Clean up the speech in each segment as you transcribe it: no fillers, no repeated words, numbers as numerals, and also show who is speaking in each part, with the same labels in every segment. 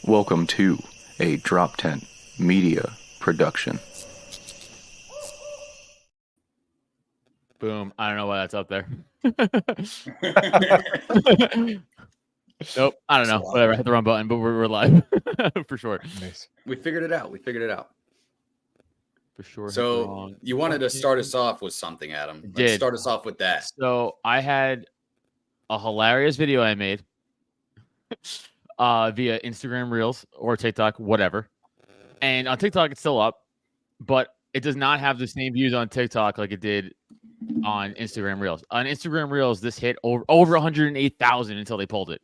Speaker 1: Welcome to a Drop Tent Media production.
Speaker 2: Boom. I don't know why that's up there. Nope. I don't know. Whatever. I hit the wrong button, but we're live for sure.
Speaker 3: Nice. We figured it out.
Speaker 2: For sure.
Speaker 3: So you wanted to start us off with something, Adam. Let's start us off with that.
Speaker 2: So I had a hilarious video I made via Instagram Reels or TikTok, whatever. And on TikTok, it's still up, but it does not have the same views on TikTok like it did on Instagram Reels. On Instagram Reels, this hit over 108,000 until they pulled it,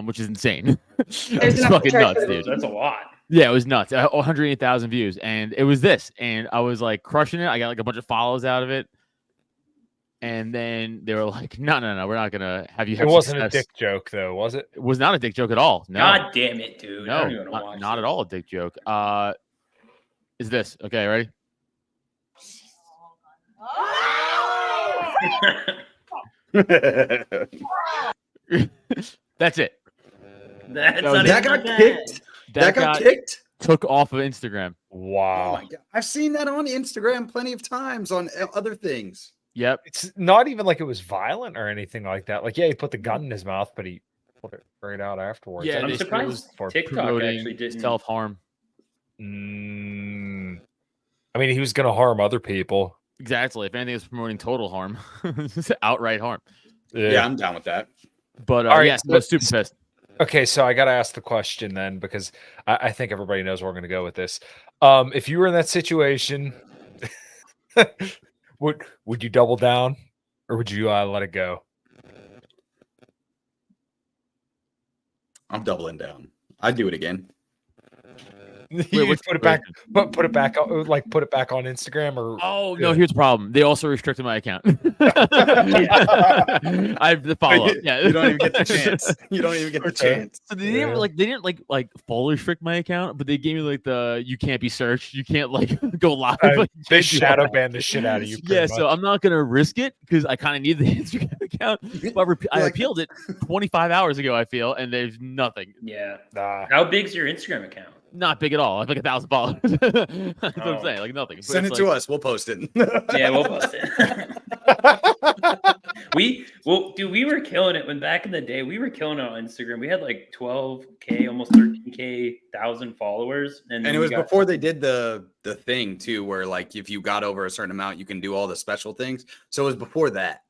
Speaker 2: which is insane. It's fucking nuts, dude.
Speaker 4: That's a lot.
Speaker 2: Yeah, it was nuts. 108,000 views, and it was this, and I was like crushing it. I got like a bunch of follows out of it, and then they were like, "No, we're not gonna have you." Have
Speaker 5: it wasn't
Speaker 2: success.
Speaker 5: a dick joke, though, was it?
Speaker 2: It was not a dick joke at all. No.
Speaker 4: God damn it, dude!
Speaker 2: No, not at all a dick joke. Is this okay? Ready? That's it.
Speaker 3: That got kicked. That got kicked.
Speaker 2: Took off of Instagram.
Speaker 5: Wow.
Speaker 3: Oh my God. I've seen that on Instagram plenty of times on other things.
Speaker 2: Yep.
Speaker 5: It's not even like it was violent or anything like that. Like, yeah, he put the gun in his mouth, but he put it right out afterwards.
Speaker 2: Yeah,
Speaker 4: I'm surprised TikTok actually didn't
Speaker 2: self-harm.
Speaker 5: I mean, he was going to harm other people.
Speaker 2: Exactly. If anything, it's promoting total harm, outright harm.
Speaker 3: Yeah, I'm down with that.
Speaker 2: But
Speaker 5: all right,
Speaker 2: yeah, so super pissed.
Speaker 5: Okay, so I got to ask the question then, because I think everybody knows where we're going to go with this. If you were in that situation, would you double down, or would you let it go?
Speaker 3: I'm doubling down. I'd do it again.
Speaker 5: Wait, put it back. Put it back. Like put it back on Instagram, or
Speaker 2: no. Here's the problem. They also restricted my account. I have the follow up. Yeah,
Speaker 3: you don't even get the chance. You don't even get the chance.
Speaker 2: So they didn't like fully restrict my account, but they gave me like the you can't be searched. You can't like go live.
Speaker 5: They shadow banned the shit out of you.
Speaker 2: Yeah, so I'm not gonna risk it because I kind of need the Instagram account. But I appealed it 25 hours ago. I feel, and there's nothing.
Speaker 4: Yeah. How big's your Instagram account?
Speaker 2: Not big at all. I have like 1,000 followers. That's what I'm saying. Like nothing.
Speaker 3: Send it to us. We'll post it.
Speaker 4: Yeah, we'll post it. We were killing it when back in the day. We were killing it on Instagram. We had like 12K, almost 13K, 1,000 followers, and
Speaker 3: it was before they did the thing too, where like if you got over a certain amount, you can do all the special things. So it was before that.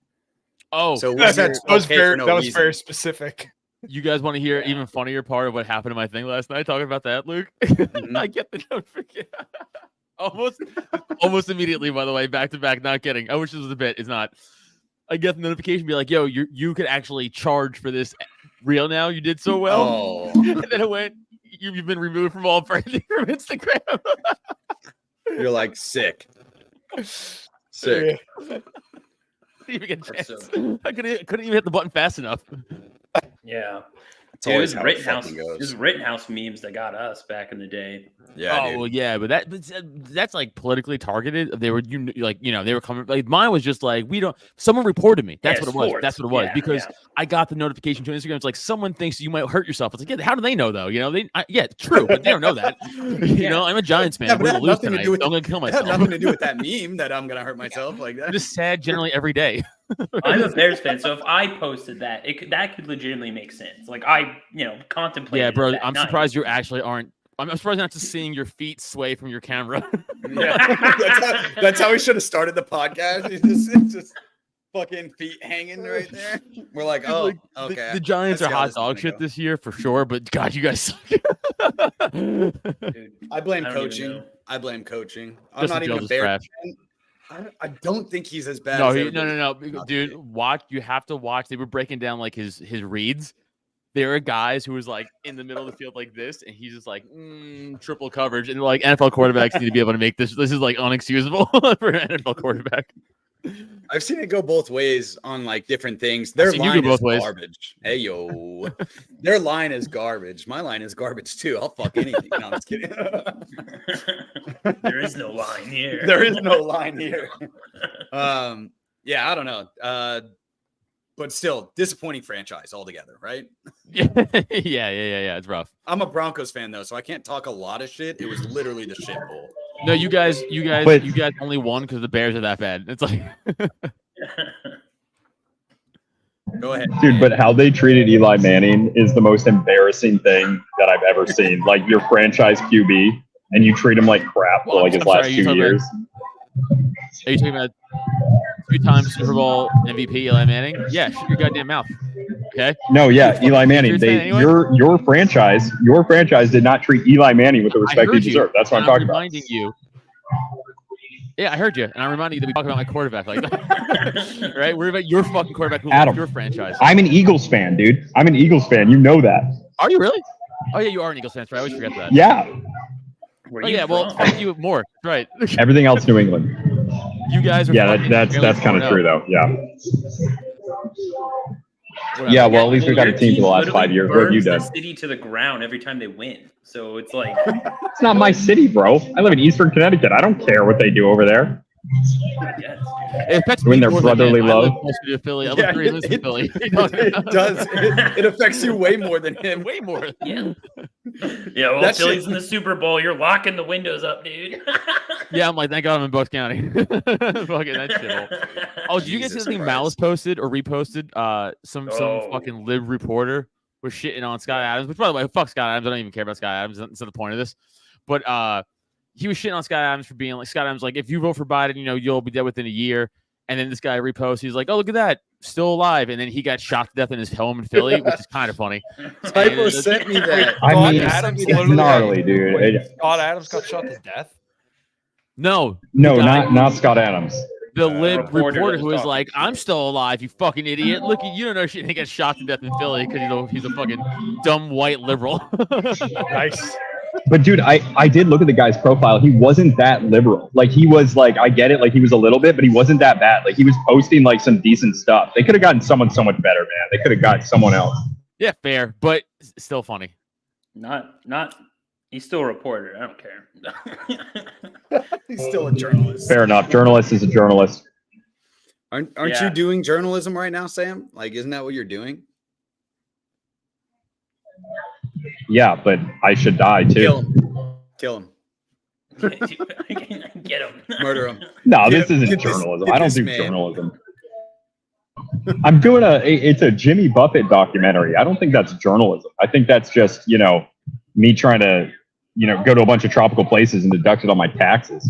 Speaker 2: Oh,
Speaker 3: so
Speaker 5: that was very specific.
Speaker 2: You guys want to hear an even funnier part of what happened to my thing last night? Talking about that, Luke. I get the notification almost immediately. By the way, back to back. Not kidding. I wish this was a bit. It's not. I get the notification, be like, "Yo, you could actually charge for this reel now. You did so well."
Speaker 3: Oh.
Speaker 2: And then it went. You've been removed from all branding from Instagram.
Speaker 3: You're like sick. Sick.
Speaker 2: Didn't even get a chance. I couldn't even hit the button fast enough.
Speaker 4: Yeah. Dude, it was Rittenhouse memes that got us back in the day.
Speaker 3: Yeah.
Speaker 2: Oh, well, yeah, but that's like politically targeted. They were they were coming. Like mine was just like someone reported me. That's what it was. That's what it was because I got the notification to Instagram. It's like someone thinks you might hurt yourself. It's like, yeah, how do they know though? True, but they don't know that. I'm a Giants fan. We're gonna lose tonight. I'm gonna kill myself.
Speaker 3: It had nothing to do with that meme that I'm gonna hurt myself like that.
Speaker 2: I'm just sad generally every day.
Speaker 4: I'm a Bears fan, so if I posted that, that could legitimately make sense. Like I, contemplate.
Speaker 2: Yeah, bro. I'm surprised you actually aren't. I'm surprised not just seeing your feet sway from your camera.
Speaker 3: Yeah, that's how we should have started the podcast. It's just fucking feet hanging right there. We're like, oh, okay.
Speaker 2: The Giants are hot dog shit this year for sure, but God, you guys suck.
Speaker 3: Dude, I blame coaching. I'm not even a Bears fan. I don't think he's as bad.
Speaker 2: No, dude. Watch. You have to watch. They were breaking down like his reads. There are guys who was like in the middle of the field like this, and he's just like triple coverage. And like NFL quarterbacks need to be able to make this. This is like unexcusable for an NFL quarterback.
Speaker 3: I've seen it go both ways on like different things. Their line is garbage. Hey yo, their line is garbage. My line is garbage too. I'll fuck anything. No, I'm just kidding.
Speaker 4: There is no line here.
Speaker 3: There is no line here. Yeah, I don't know. but still disappointing franchise altogether, right?
Speaker 2: Yeah. It's rough.
Speaker 3: I'm a Broncos fan though, so I can't talk a lot of shit. It was literally the shit bowl.
Speaker 2: No, you guys only won because the Bears are that bad. It's like
Speaker 3: Go ahead,
Speaker 6: dude. But how they treated Eli Manning is the most embarrassing thing that I've ever seen. Like your franchise QB, and you treat him like crap for like his last 2 years.
Speaker 2: Are you talking about 2-time Super Bowl MVP Eli Manning? Yeah, shut your goddamn mouth. Okay.
Speaker 6: No, yeah, Eli Manning. Your franchise did not treat Eli Manning with the respect he deserved. That's what I'm talking about.
Speaker 2: Reminding you. Yeah, I heard you, and I'm reminding you that we talk about my quarterback like that. Right? We're about your fucking quarterback who left your franchise.
Speaker 6: I'm an Eagles fan, dude. I'm an Eagles fan. You know that.
Speaker 2: Are you really? Oh yeah, you are an Eagles fan. Right? I always forget that.
Speaker 6: Yeah.
Speaker 2: Well, thank you more. Right.
Speaker 6: Everything else, New England.
Speaker 2: You guys are.
Speaker 6: Yeah, that's kind of true though. Yeah.
Speaker 2: Whatever.
Speaker 6: Yeah, well, at least we got a team for the last 5 years. What have you done?
Speaker 4: The city to the ground every time they win. So it's like
Speaker 6: it's not my city, bro. I live in Eastern Connecticut. I don't care what they do over there.
Speaker 2: It affects
Speaker 6: me their brotherly love.
Speaker 2: I live close to Philly. I live 3 minutes in Philly.
Speaker 3: It does. It affects you way more than him.
Speaker 2: Way more.
Speaker 4: Yeah. Yeah. Well, Philly's in the Super Bowl. You're locking the windows up, dude.
Speaker 2: Yeah, I'm like, thank God I'm in Bucks County. Fucking that shit. Oh, did you guys see something Malice posted or reposted? Some fucking lib reporter was shitting on Scott Adams. Which, by the way, fuck Scott Adams. I don't even care about Scott Adams. That's not the point of this. But he was shitting on Scott Adams for being like, Scott Adams, like, if you vote for Biden, you'll be dead within a year. And then this guy reposts, he's like, oh, look at that, still alive. And then he got shot to death in his home in Philly, which is kind of funny.
Speaker 3: Typo sent me that.
Speaker 6: I mean, it's gnarly, dude.
Speaker 5: Scott Adams got shot to death?
Speaker 2: No,
Speaker 6: not Scott Adams.
Speaker 2: The lib reporter who is like, I'm still alive, you fucking idiot. Look, you don't know shit. And he got shot to death in Philly because he's a fucking dumb white liberal.
Speaker 5: Nice.
Speaker 6: But dude, I did look at the guy's profile. He wasn't that liberal. Like he was like, I get it, like he was a little bit, but he wasn't that bad. Like he was posting like some decent stuff. They could have gotten someone so much better, man. They could have gotten someone else.
Speaker 2: Yeah, fair, but still funny.
Speaker 4: Not. He's still a reporter. I don't care.
Speaker 3: He's still a journalist.
Speaker 6: Fair enough. Journalist is a journalist.
Speaker 3: Aren't you doing journalism right now, Sam? Like, isn't that what you're doing?
Speaker 6: Yeah, but I should die too.
Speaker 3: Kill him.
Speaker 4: Get him.
Speaker 3: Murder him.
Speaker 6: No, this isn't journalism. I don't do journalism. I'm doing it's a Jimmy Buffett documentary. I don't think that's journalism. I think that's just, me trying to, go to a bunch of tropical places and deduct it on my taxes.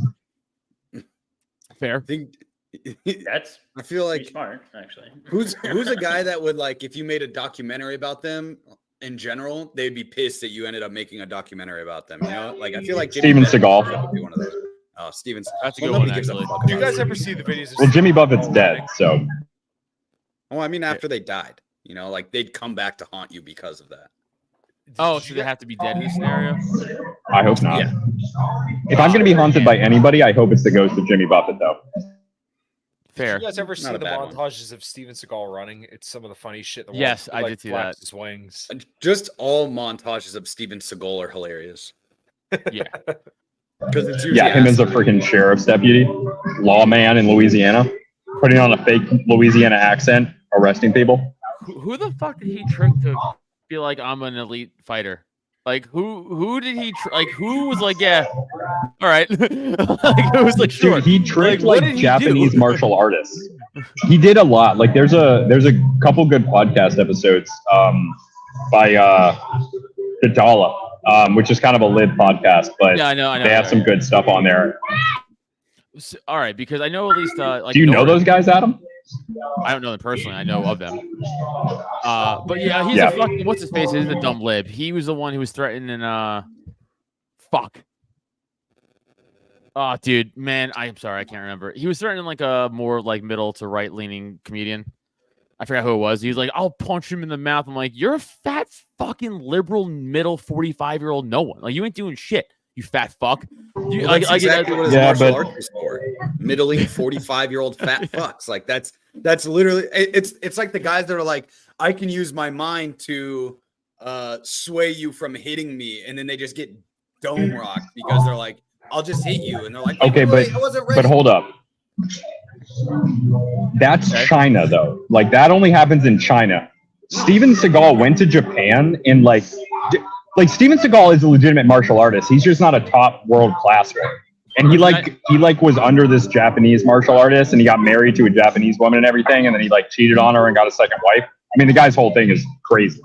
Speaker 2: Fair.
Speaker 4: I
Speaker 3: feel like
Speaker 4: smart, actually.
Speaker 3: Who's a guy that would, like, if you made a documentary about them in general, they'd be pissed that you ended up making a documentary about them. Like, I feel like
Speaker 6: Steven Seagal
Speaker 3: would be one of those. Oh, Steven's.
Speaker 2: That's a good one, actually.
Speaker 5: Do you guys ever see the videos?
Speaker 6: Well, Jimmy Buffett's dead, so.
Speaker 3: Oh, I mean, after they died, like they'd come back to haunt you because of that.
Speaker 2: Oh, so they have to be dead in this scenario?
Speaker 6: I hope not.
Speaker 3: Yeah.
Speaker 6: If I'm going to be haunted by anybody, I hope it's the ghost of Jimmy Buffett, though.
Speaker 2: Fair.
Speaker 5: Have you guys ever seen the montages of Steven Seagal running? It's some of the funny shit.
Speaker 2: Yes, I did see that.
Speaker 5: His wings.
Speaker 3: Just all montages of Steven Seagal are hilarious.
Speaker 2: Yeah.
Speaker 3: Because it's usually
Speaker 6: him as a freaking sheriff's deputy, lawman in Louisiana, putting on a fake Louisiana accent, arresting people.
Speaker 2: Who the fuck did he trick to feel like I'm an elite fighter? Like who did he who was like, yeah, all right. Like, it was like, sure.
Speaker 6: Dude, he tricked like Japanese martial artists. He did a lot. Like there's a couple good podcast episodes by Gadala, which is kind of a lib podcast, but
Speaker 2: yeah, I know
Speaker 6: they have some good stuff on there.
Speaker 2: So, all right, because I know at least like.
Speaker 6: Do you know those guys, Adam?
Speaker 2: I don't know them personally. I know of them. But yeah, he's a fucking what's his face? He's a dumb lib. He was the one who was threatening. Fuck. Oh, dude, man, I'm sorry, I can't remember. He was threatening like a more like middle to right leaning comedian. I forgot who it was. He was like, "I'll punch him in the mouth." I'm like, "You're a fat fucking liberal middle 45-year-old no one. Like you ain't doing shit. You fat fuck."
Speaker 3: That's exactly what his martial arts is for. Middling 45-year-old fat fucks. Like that's literally it's like the guys that are like, I can use my mind to sway you from hitting me, and then they just get dome rocked because they're like, I'll just hit you, and they're like,
Speaker 6: okay,
Speaker 3: I wasn't ready.
Speaker 6: But hold up. That's China, though. Like, that only happens in China. Steven Seagal went to Japan and, like Steven Seagal is a legitimate martial artist. He's just not a top world-class one. And he was under this Japanese martial artist, and he got married to a Japanese woman and everything, and then he, like, cheated on her and got a second wife. I mean, the guy's whole thing is crazy.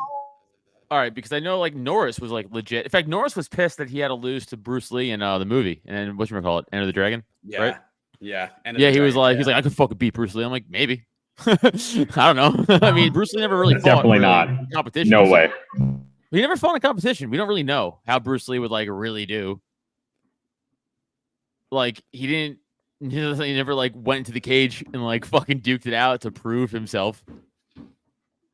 Speaker 2: All right, because I know, like, Norris was, like, legit. In fact, Norris was pissed that he had to lose to Bruce Lee in the movie. And whatchamacallit, Enter the Dragon?
Speaker 3: Yeah.
Speaker 2: Right?
Speaker 3: Yeah.
Speaker 2: He was like, I could fucking beat Bruce Lee. I'm like, maybe. I don't know. I mean, Bruce Lee never really fought.
Speaker 6: Definitely not.
Speaker 2: Competition.
Speaker 6: No way.
Speaker 2: He never fought in a competition. We don't really know how Bruce Lee would, like, really do. Like, he never, like, went into the cage and, like, fucking duked it out to prove himself.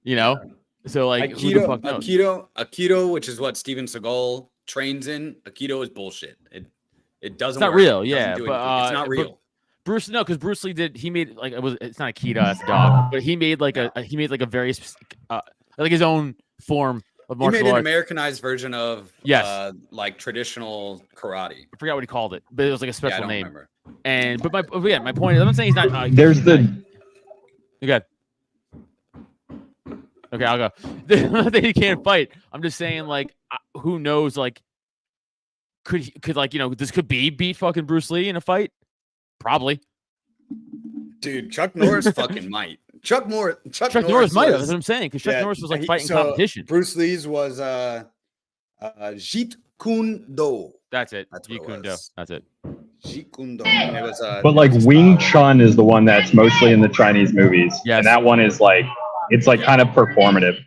Speaker 2: You know? So, like,
Speaker 3: Aikido, which is what Steven Seagal trains in. Aikido is bullshit. It doesn't.
Speaker 2: It's not
Speaker 3: work. But
Speaker 2: real, it's
Speaker 3: not real.
Speaker 2: Because Bruce Lee he made like it's not Aikido, that's a dog, but he made like a very specific, like his own form of martial arts. He made
Speaker 3: an Americanized version of like traditional karate.
Speaker 2: I forgot what he called it, but it was like a special name. Remember. And my point is, I'm not saying he's not.
Speaker 6: There's the.
Speaker 2: You got. Okay, I'll go. I'm not saying he can't fight. I'm just saying, like, who knows? Like, could like, you know, this could beat fucking Bruce Lee in a fight? Probably.
Speaker 3: Dude, Chuck Norris fucking might. Chuck Norris
Speaker 2: might. That's what I'm saying. Because Chuck Norris was like fighting competition.
Speaker 3: Bruce Lee's was Jeet Kune Do.
Speaker 2: That's it. Jeet Kune Do. That's it.
Speaker 3: Jeet Kune Do. It was,
Speaker 6: but like Wing Chun is the one that's mostly in the Chinese movies.
Speaker 2: Yes.
Speaker 6: And that one is like. It's like kind of performative.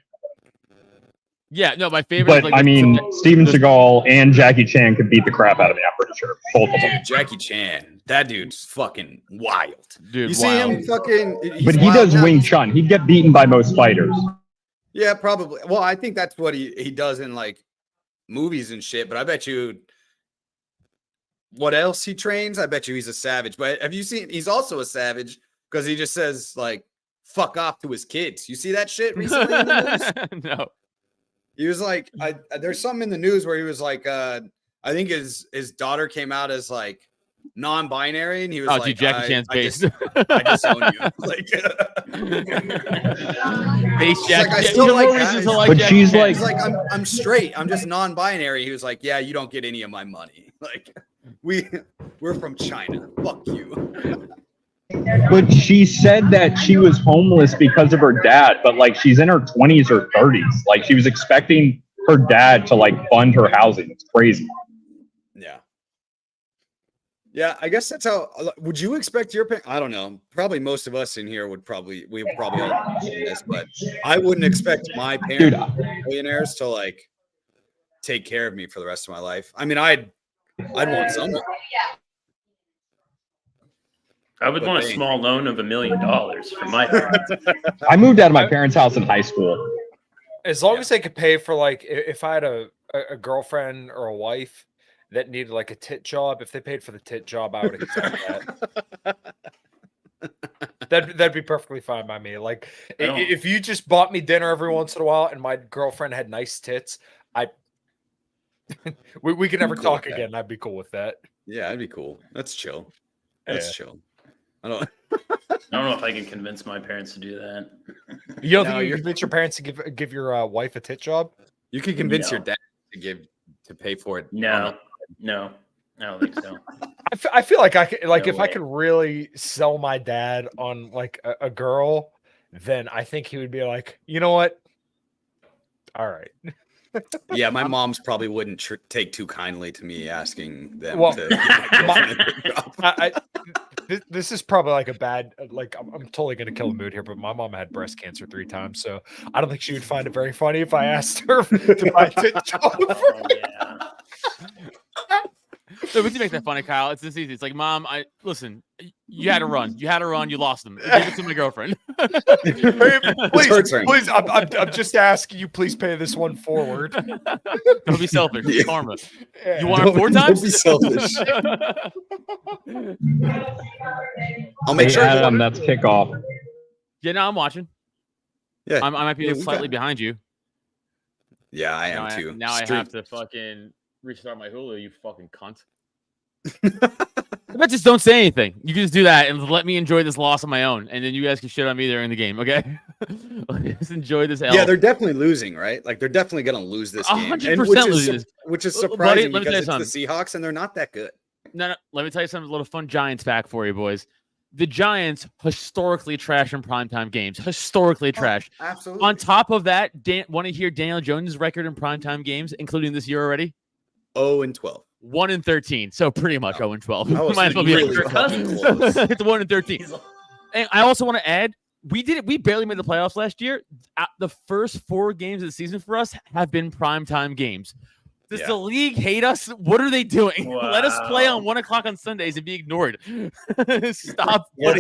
Speaker 2: Yeah, no, my favorite.
Speaker 6: But I mean, Steven Seagal and Jackie Chan could beat the crap out of me. I'm pretty sure. Both of them.
Speaker 3: Jackie Chan, that dude's fucking wild.
Speaker 2: Dude,
Speaker 3: you see him fucking.
Speaker 6: But he does Wing Chun. He'd get beaten by most fighters.
Speaker 3: Yeah, probably. Well, I think that's what he does in like movies and shit. But I bet you, what else he trains? I bet you he's a savage. But have you seen? He's also a savage because he just says like. Fuck off to his kids. You see that shit recently in the news?
Speaker 2: No.
Speaker 3: He was like, there's something in the news where he was like, I think his daughter came out as like non-binary, and he was like,
Speaker 2: dude, Jackie Chan's based.
Speaker 3: I disown you. Like,
Speaker 2: base Jackie.
Speaker 3: Like, I still like guys.
Speaker 6: But she's like,
Speaker 3: I'm straight. I'm just non-binary. He was like, yeah, you don't get any of my money. Like, we're from China. Fuck you.
Speaker 6: But she said that she was homeless because of her dad, but like she's in her 20s or 30s. Like she was expecting her dad to like fund her housing. It's crazy.
Speaker 3: Yeah. Yeah, I guess that's how. Would you expect your parents? I don't know. Probably most of us in here we would probably all do this, but I wouldn't expect my parents, millionaires, to like take care of me for the rest of my life. I mean, I'd want someone.
Speaker 4: I would want a small loan of $1 million from my parents.
Speaker 6: I moved out of my parents' house in high school.
Speaker 5: As long as they could pay for, like, if I had a girlfriend or a wife that needed like a tit job, if they paid for the tit job, I would accept that. That'd be perfectly fine by me. Like, if you just bought me dinner every once in a while and my girlfriend had nice tits, we could never talk again. I'd be cool with that.
Speaker 3: Yeah, that'd be cool. That's chill. That's chill. I don't
Speaker 4: know if I can convince my parents to do that.
Speaker 5: You don't think you can convince your parents to give your wife a tit job?
Speaker 3: You can convince your dad to pay for it.
Speaker 4: No, I don't think so.
Speaker 5: I feel like I could, like, if I could really sell my dad on like a girl, then I think he would be like, you know what? All right.
Speaker 3: Yeah, my mom's probably wouldn't take too kindly to me asking them to.
Speaker 5: This is probably like a bad, like, I'm totally going to kill the mood here, but my mom had breast cancer 3 times, so I don't think she would find it very funny if I asked her to buy a tit job.
Speaker 2: So we can make that funny, Kyle. It's this easy. It's like, Mom, listen, you had to run. You lost them. Give it to my girlfriend.
Speaker 5: please, I'm just asking you, please pay this one forward.
Speaker 2: Don't be selfish. It's karma. You want it 4 times?
Speaker 3: Don't be selfish. I'll make sure.
Speaker 6: Adam, that's kickoff.
Speaker 2: Yeah, no, I'm watching.
Speaker 3: Yeah,
Speaker 2: I might be slightly behind you.
Speaker 3: Yeah, I am too.
Speaker 2: Now I have to fucking restart my Hulu, you fucking cunt. I bet just don't say anything. You can just do that and let me enjoy this loss on my own, and then you guys can shit on me during the game. Okay, just enjoy this.
Speaker 3: Yeah, they're definitely losing, right? Like they're definitely gonna lose this game,
Speaker 2: 100% losing this.
Speaker 3: Which is surprising because it's the Seahawks and they're not that good.
Speaker 2: No, let me tell you something. A little fun Giants fact for you, boys. The Giants historically trash in primetime games. Historically trash.
Speaker 3: Absolutely.
Speaker 2: On top of that, want to hear Daniel Jones' record in primetime games, including this year already?
Speaker 3: 0-12.
Speaker 2: 1-13. So pretty much 0-12.
Speaker 3: Might as well be
Speaker 4: really
Speaker 3: close.
Speaker 2: It's 1-13. And I also want to add, we barely made the playoffs last year. The first 4 games of the season for us have been primetime games. Does the league hate us? What are they doing?
Speaker 4: Wow.
Speaker 2: Let us play on 1 o'clock on Sundays and be ignored. Stop.
Speaker 3: Yeah,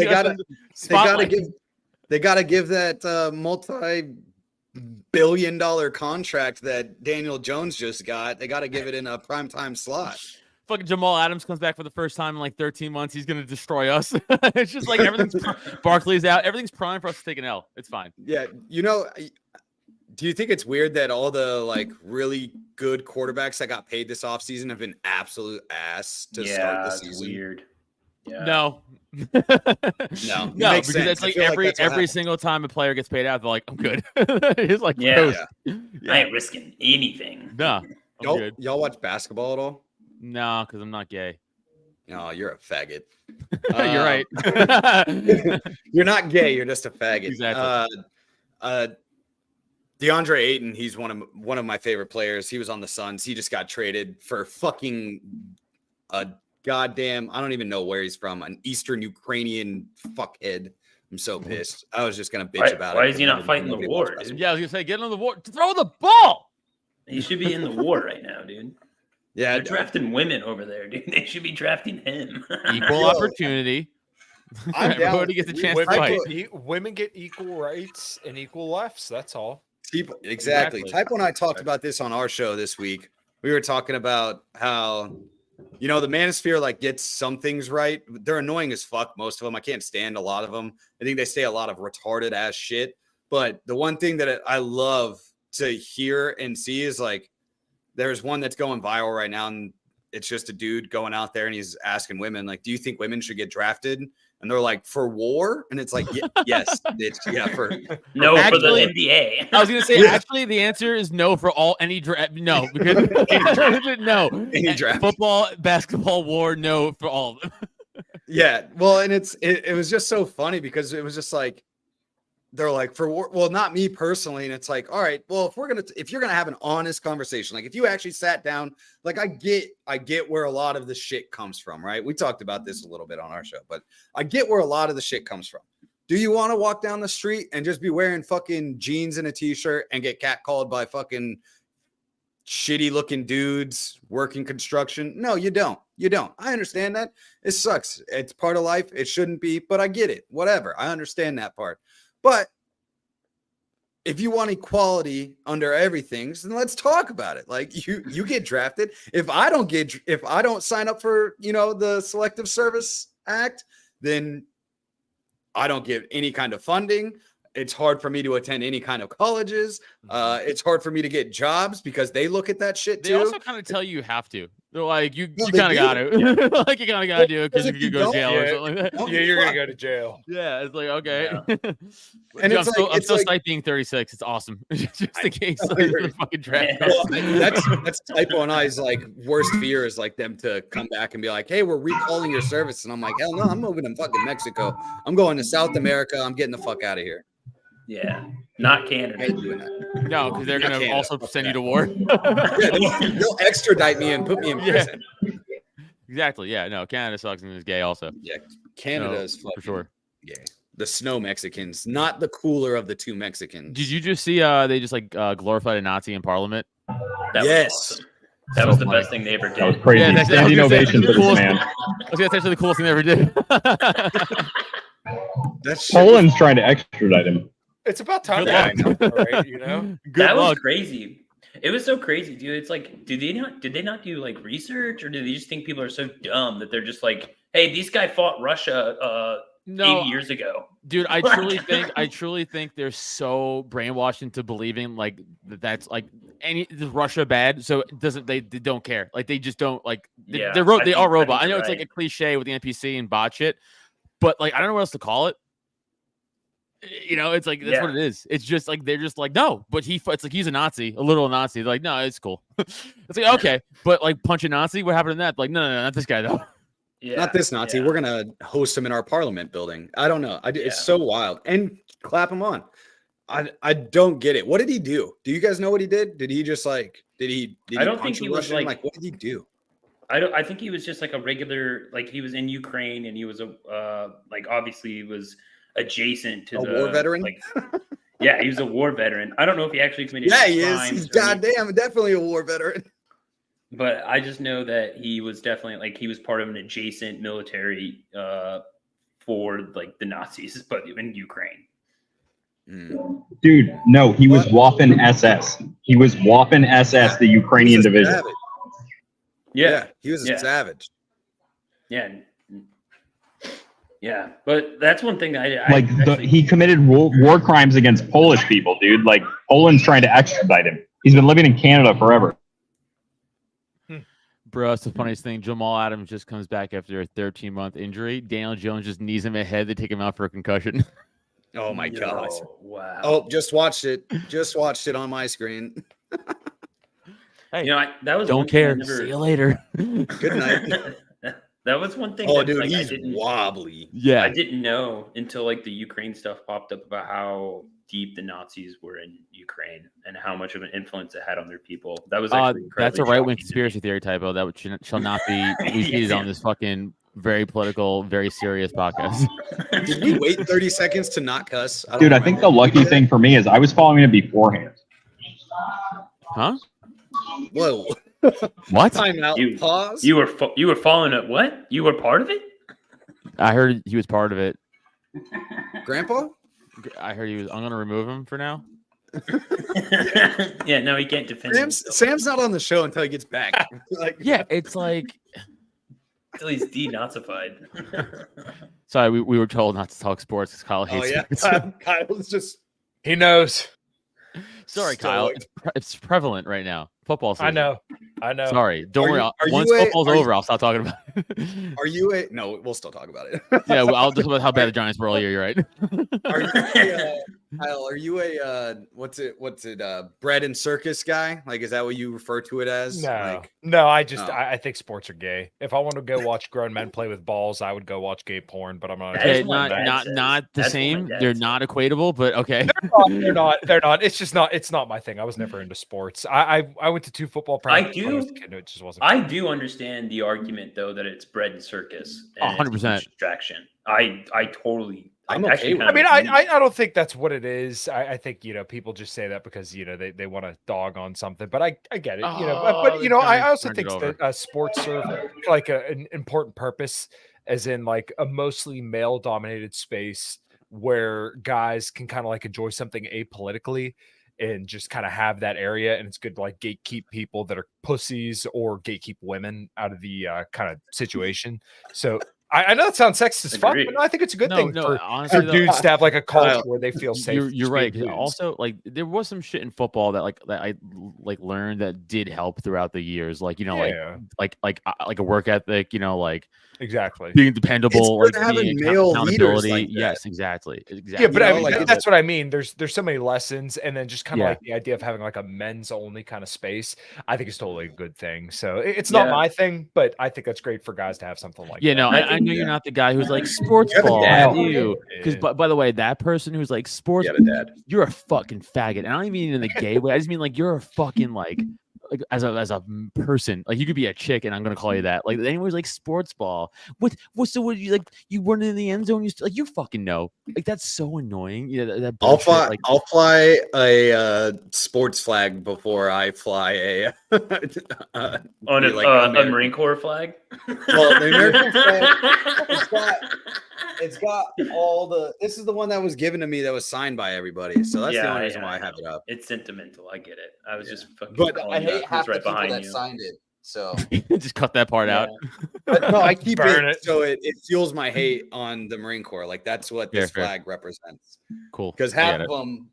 Speaker 3: they gotta give that multi-billion-dollar contract that Daniel Jones just got. They gotta give it in a primetime slot.
Speaker 2: Fucking Jamal Adams comes back for the first time in like 13 months. He's gonna destroy us. It's just like everything's Barkley's out. Everything's prime for us to take an L. It's fine.
Speaker 3: Yeah, do you think it's weird that all the like really good quarterbacks that got paid this offseason have been absolute ass to start the season?
Speaker 4: Weird. Yeah.
Speaker 2: No.
Speaker 3: No,
Speaker 2: because it's like every single time a player gets paid out, they're like, I'm good. It's like,
Speaker 4: I ain't risking anything.
Speaker 2: No.
Speaker 3: Y'all watch basketball at all?
Speaker 2: No, because I'm not gay.
Speaker 3: No, you're a faggot.
Speaker 2: You're right.
Speaker 3: You're not gay. You're just a faggot.
Speaker 2: Exactly.
Speaker 3: DeAndre Ayton, he's one of my favorite players. He was on the Suns. He just got traded for fucking goddamn, I don't even know where he's from, an Eastern Ukrainian fuckhead. I'm so pissed. I was just gonna bitch about it.
Speaker 4: Why is he not fighting the war?
Speaker 2: Yeah, I was gonna say, get on the war. Throw the ball.
Speaker 4: He should be in the war right now, dude.
Speaker 3: Yeah,
Speaker 4: they're drafting women over there, dude. They should be drafting him.
Speaker 2: Equal opportunity. Everybody gets a chance to fight.
Speaker 5: Women get equal rights and equal lefts. That's all.
Speaker 3: Exactly. Typo and I talked about this on our show this week. We were talking about how, the manosphere like gets some things right. They're annoying as fuck, most of them. I can't stand a lot of them. I think they say a lot of retarded ass shit. But the one thing that I love to hear and see is like, there's one that's going viral right now, and it's just a dude going out there and he's asking women, like, do you think women should get drafted? And they're like, for war? And it's like, yes, for
Speaker 4: the NBA.
Speaker 2: I was gonna say, actually, the answer is no for any draft. No, because no,
Speaker 3: any draft,
Speaker 2: football, basketball, war, no for all of them.
Speaker 3: Yeah, well, and it was just so funny because it was just like, they're like, for war, well, not me personally. And it's like, all right, well, if you're gonna have an honest conversation, like if you actually sat down, like I get where a lot of the shit comes from, right? We talked about this a little bit on our show, but I get where a lot of the shit comes from. Do you want to walk down the street and just be wearing fucking jeans and a t-shirt and get catcalled by fucking shitty looking dudes working construction? No, you don't. I understand that. It sucks. It's part of life. It shouldn't be, but I get it. Whatever. I understand that part. But if you want equality under everything, then let's talk about it. Like you get drafted. If I don't sign up for, the Selective Service Act, then I don't get any kind of funding. It's hard for me to attend any kind of colleges. It's hard for me to get jobs because they look at that shit too.
Speaker 2: They also kind of tell you have to. They're like, you kind of got to. Yeah. Like, you kind of got to do it because if you go to jail or something like that.
Speaker 5: Yeah, you're going to go to jail.
Speaker 2: Yeah, it's like, okay. Yeah.
Speaker 3: And
Speaker 2: I'm so psyched being 36. It's awesome. Just in case the fucking draft.
Speaker 3: Well, that's Typo and I's like worst fear is like them to come back and be like, hey, we're recalling your service. And I'm like, hell no, I'm moving to fucking Mexico. I'm going to South America. I'm getting the fuck out of here.
Speaker 4: Yeah, not Canada.
Speaker 2: No, because they're going to also send you to war.
Speaker 3: They'll extradite me and put me in prison.
Speaker 2: Exactly. Yeah. No, Canada sucks and is gay also.
Speaker 3: Yeah, Canada is fucking
Speaker 2: for sure
Speaker 3: gay. The snow Mexicans, not the cooler of the two Mexicans.
Speaker 2: Did you just see? They just glorified a Nazi in Parliament.
Speaker 3: Yes.
Speaker 4: Awesome. That was the best thing they ever did.
Speaker 6: That was crazy. Yeah, standing ovation for this man.
Speaker 2: That's actually the coolest thing they ever did.
Speaker 6: Poland's trying to extradite him.
Speaker 5: It's about time,
Speaker 2: right?
Speaker 4: That was crazy. It was so crazy, dude. It's like, did they not do like research, or do they just think people are so dumb that they're just like, hey, these guy fought Russia 80 years ago.
Speaker 2: Dude, I truly think they're so brainwashed into believing like that's like Russia bad, so it doesn't they don't care. Like they just don't like they are robot. I know it's like a cliche with the NPC and bot shit, but like I don't know what else to call it. You know, it's like that's what it is. It's just like they're just like no, but it's like he's a Nazi, a literal Nazi. They're like no, it's cool. It's like okay, but like punch a Nazi. What happened to that? Like no, not this guy though.
Speaker 3: Yeah, not this Nazi. Yeah. We're gonna host him in our parliament building. I don't know. It's so wild. And clap him on. I don't get it. What did he do? Do you guys know what he did? Did he just like? Did I don't think he was like. What did he do?
Speaker 4: I think he was just like a regular. Like he was in Ukraine and he was like obviously he was adjacent to the
Speaker 3: war veteran.
Speaker 4: Like, yeah, he was a war veteran. I don't know if he actually committed.
Speaker 3: Yeah, he is. He's goddamn definitely a war veteran.
Speaker 4: But I just know that he was definitely like he was part of an adjacent military for like the Nazis, but in Ukraine.
Speaker 6: Dude, no, he was Waffen SS. He was Waffen SS, the Ukrainian division.
Speaker 3: Savage. Yeah, he was a savage.
Speaker 4: Yeah, but that's one thing
Speaker 6: he committed war crimes against Polish people, dude. Like Poland's trying to extradite him. He's been living in Canada forever.
Speaker 2: Bro, it's the funniest thing. Jamal Adams just comes back after a 13-month injury. Daniel Jones just knees him ahead. They take him out for a concussion.
Speaker 3: Oh my gosh!
Speaker 4: Wow.
Speaker 3: Oh, just watched it. Just watched it on my screen.
Speaker 4: Hey, that was.
Speaker 2: Don't care. See you later.
Speaker 3: Good night.
Speaker 4: That was one thing.
Speaker 3: Oh, dude, he's wobbly.
Speaker 2: Yeah,
Speaker 4: I didn't know until like the Ukraine stuff popped up about how deep the Nazis were in Ukraine and how much of an influence it had on their people. That was actually
Speaker 2: that's a right-wing conspiracy theory typo that shall not be repeated on this fucking very political, very serious podcast.
Speaker 3: Did we wait 30 seconds to not cuss?
Speaker 6: Dude, I think the lucky thing for me is I was following it beforehand.
Speaker 2: Huh?
Speaker 3: Whoa.
Speaker 2: What?
Speaker 3: Time out. Pause.
Speaker 4: You were following it. What? You were part of it?
Speaker 2: I heard he was part of it.
Speaker 3: Grandpa?
Speaker 2: I heard he was. I'm gonna remove him for now.
Speaker 4: Yeah, no, he can't defend himself.
Speaker 3: Sam's not on the show until he gets back.
Speaker 2: Yeah, it's like
Speaker 4: until he's denazified.
Speaker 2: Sorry, we were told not to talk sports because Kyle hates sports.
Speaker 3: Kyle's just
Speaker 5: he knows.
Speaker 2: Sorry, Kyle. It's prevalent right now. Football season.
Speaker 5: I know.
Speaker 2: Sorry. Don't worry. Once football's over, I'll stop talking about it.
Speaker 3: Are you a... No, we'll still talk about it.
Speaker 2: Yeah, well, I'll talk about how bad the Giants were all year. You're right.
Speaker 3: Are you Kyle, are you a what's it bread and circus guy? Like, is that what you refer to it as?
Speaker 5: No, I think sports are gay. If I want to go watch grown men play with balls, I would go watch gay porn, but I'm not.
Speaker 2: Okay, not the same. They're not equatable, but okay.
Speaker 5: They're not. It's just not. It's not my thing. I was never into sports. I went to 2 football practices. when I was a kid, it just wasn't.
Speaker 4: I do understand the argument though that it's bread and circus.
Speaker 2: 100%
Speaker 4: distraction. I totally.
Speaker 3: I'm okay with
Speaker 5: I mean, I don't think that's what it is. I think people just say that because they want to dog on something. But I get it. I also think that sports serve like an important purpose, as in like a mostly male dominated space where guys can kind of like enjoy something apolitically and just kind of have that area. And it's good to like gatekeep people that are pussies or gatekeep women out of the kind of situation. So I know that sounds sexist as fuck, but no, I think it's a good thing for dudes to have like a culture where they feel safe.
Speaker 2: You're right. Also, like there was some shit in football that I learned that did help throughout the years. Like like a work ethic. Like
Speaker 5: exactly
Speaker 2: being dependable,
Speaker 3: like having male leaders. Like
Speaker 2: yes, exactly.
Speaker 5: Yeah, but I mean, that's what I mean. There's so many lessons, and then just kind of like the idea of having like a men's only kind of space. I think is totally a good thing. So it's not my thing, but I think that's great for guys to have something like that.
Speaker 2: No, I know you're not the guy who's like sports ball. Because by the way, that person who's like sports, you're a fucking faggot. And I don't mean in the gay way. I just mean like you're a fucking like as a person. Like you could be a chick, and I'm gonna call you that. Like anyways, like sports ball. What you like? You run in the end zone. You fucking know. Like that's so annoying. That bullshit,
Speaker 3: I'll fly a sports flag before I fly a
Speaker 4: on a Marine Corps flag.
Speaker 3: Well, the American flag, it's got all the. This is the one that was given to me that was signed by everybody. So that's the only reason why I have it up.
Speaker 4: It's sentimental. I get it. I was just fucking.
Speaker 3: But I hate half the people that signed it. So
Speaker 2: just cut that part out.
Speaker 3: No, I keep
Speaker 5: Burn
Speaker 3: it so it fuels my hate on the Marine Corps. Like that's what this flag represents.
Speaker 2: Cool.
Speaker 3: Because half of them,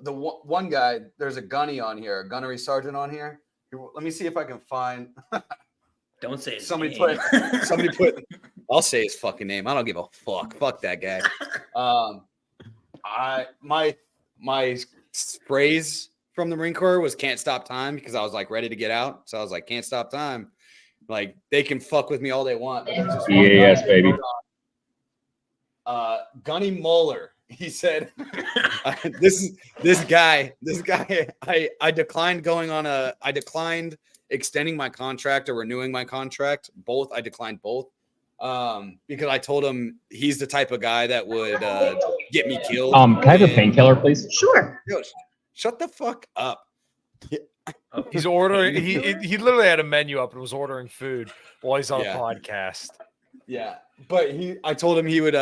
Speaker 3: the one guy, there's a gunny on here, a gunnery sergeant on here. Let me see if I can find.
Speaker 4: Don't say his
Speaker 3: somebody
Speaker 4: name.
Speaker 3: put. I'll say his fucking name. I don't give a fuck. Fuck that guy. My phrase from the Marine Corps was "can't stop time" because I was like ready to get out. So I was like, "Can't stop time." Like they can fuck with me all they want. But there's this
Speaker 6: yes, baby.
Speaker 3: Gunny Moeller. He said, "This guy. I declined I declined extending my contract or renewing my contract. Both. I declined both because I told him he's the type of guy that would get me killed.
Speaker 6: Can I have a painkiller, please?
Speaker 7: Sure.
Speaker 3: Yo, shut the fuck up."
Speaker 5: He's ordering. He literally had a menu up and was ordering food while he's on a podcast.
Speaker 3: Yeah, but I told him he would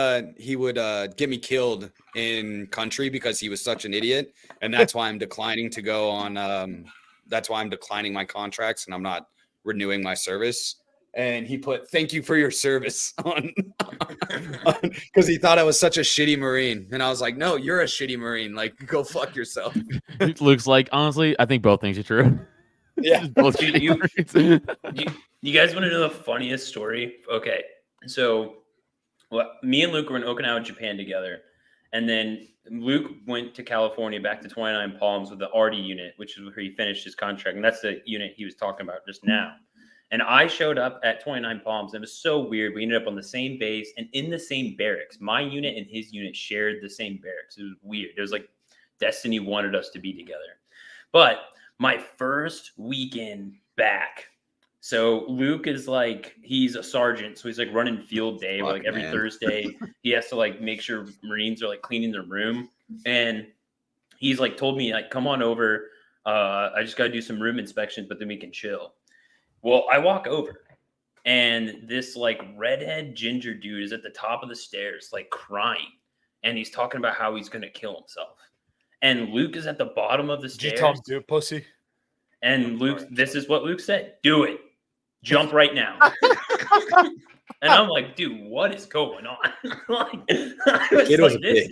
Speaker 3: get me killed in country because he was such an idiot, and that's why I'm declining to go on. That's why I'm declining my contracts and I'm not renewing my service. And he put "thank you for your service" on because he thought I was such a shitty Marine, and I was like, "No, you're a shitty Marine. Like, go fuck yourself."
Speaker 2: It looks like, honestly, I think both things are true.
Speaker 3: Yeah.
Speaker 2: Both
Speaker 4: Dude, you guys want to know the funniest story? Okay. So me and Luke were in Okinawa, Japan together. And then Luke went to California back to 29 Palms with the Arty unit, which is where he finished his contract. And that's the unit he was talking about just now. And I showed up at 29 Palms. And it was so weird. We ended up on the same base and in the same barracks. My unit and his unit shared the same barracks. It was weird. It was like destiny wanted us to be together. But my first weekend back, so Luke is like, he's a sergeant, so he's like running field day. Like every Thursday, he has to like make sure Marines are like cleaning their room. And he's like told me like, come on over. I just got to do some room inspections, but then we can chill. Well, I walk over and this like redhead ginger dude is at the top of the stairs, like crying. And he's talking about how he's going to kill himself. And Luke is at the bottom of the stairs.
Speaker 5: Did you tell him to do it, pussy?
Speaker 4: And Luke, this is what Luke said. Do it. Jump right now. And I'm like, dude, what is going on? Like, I was like,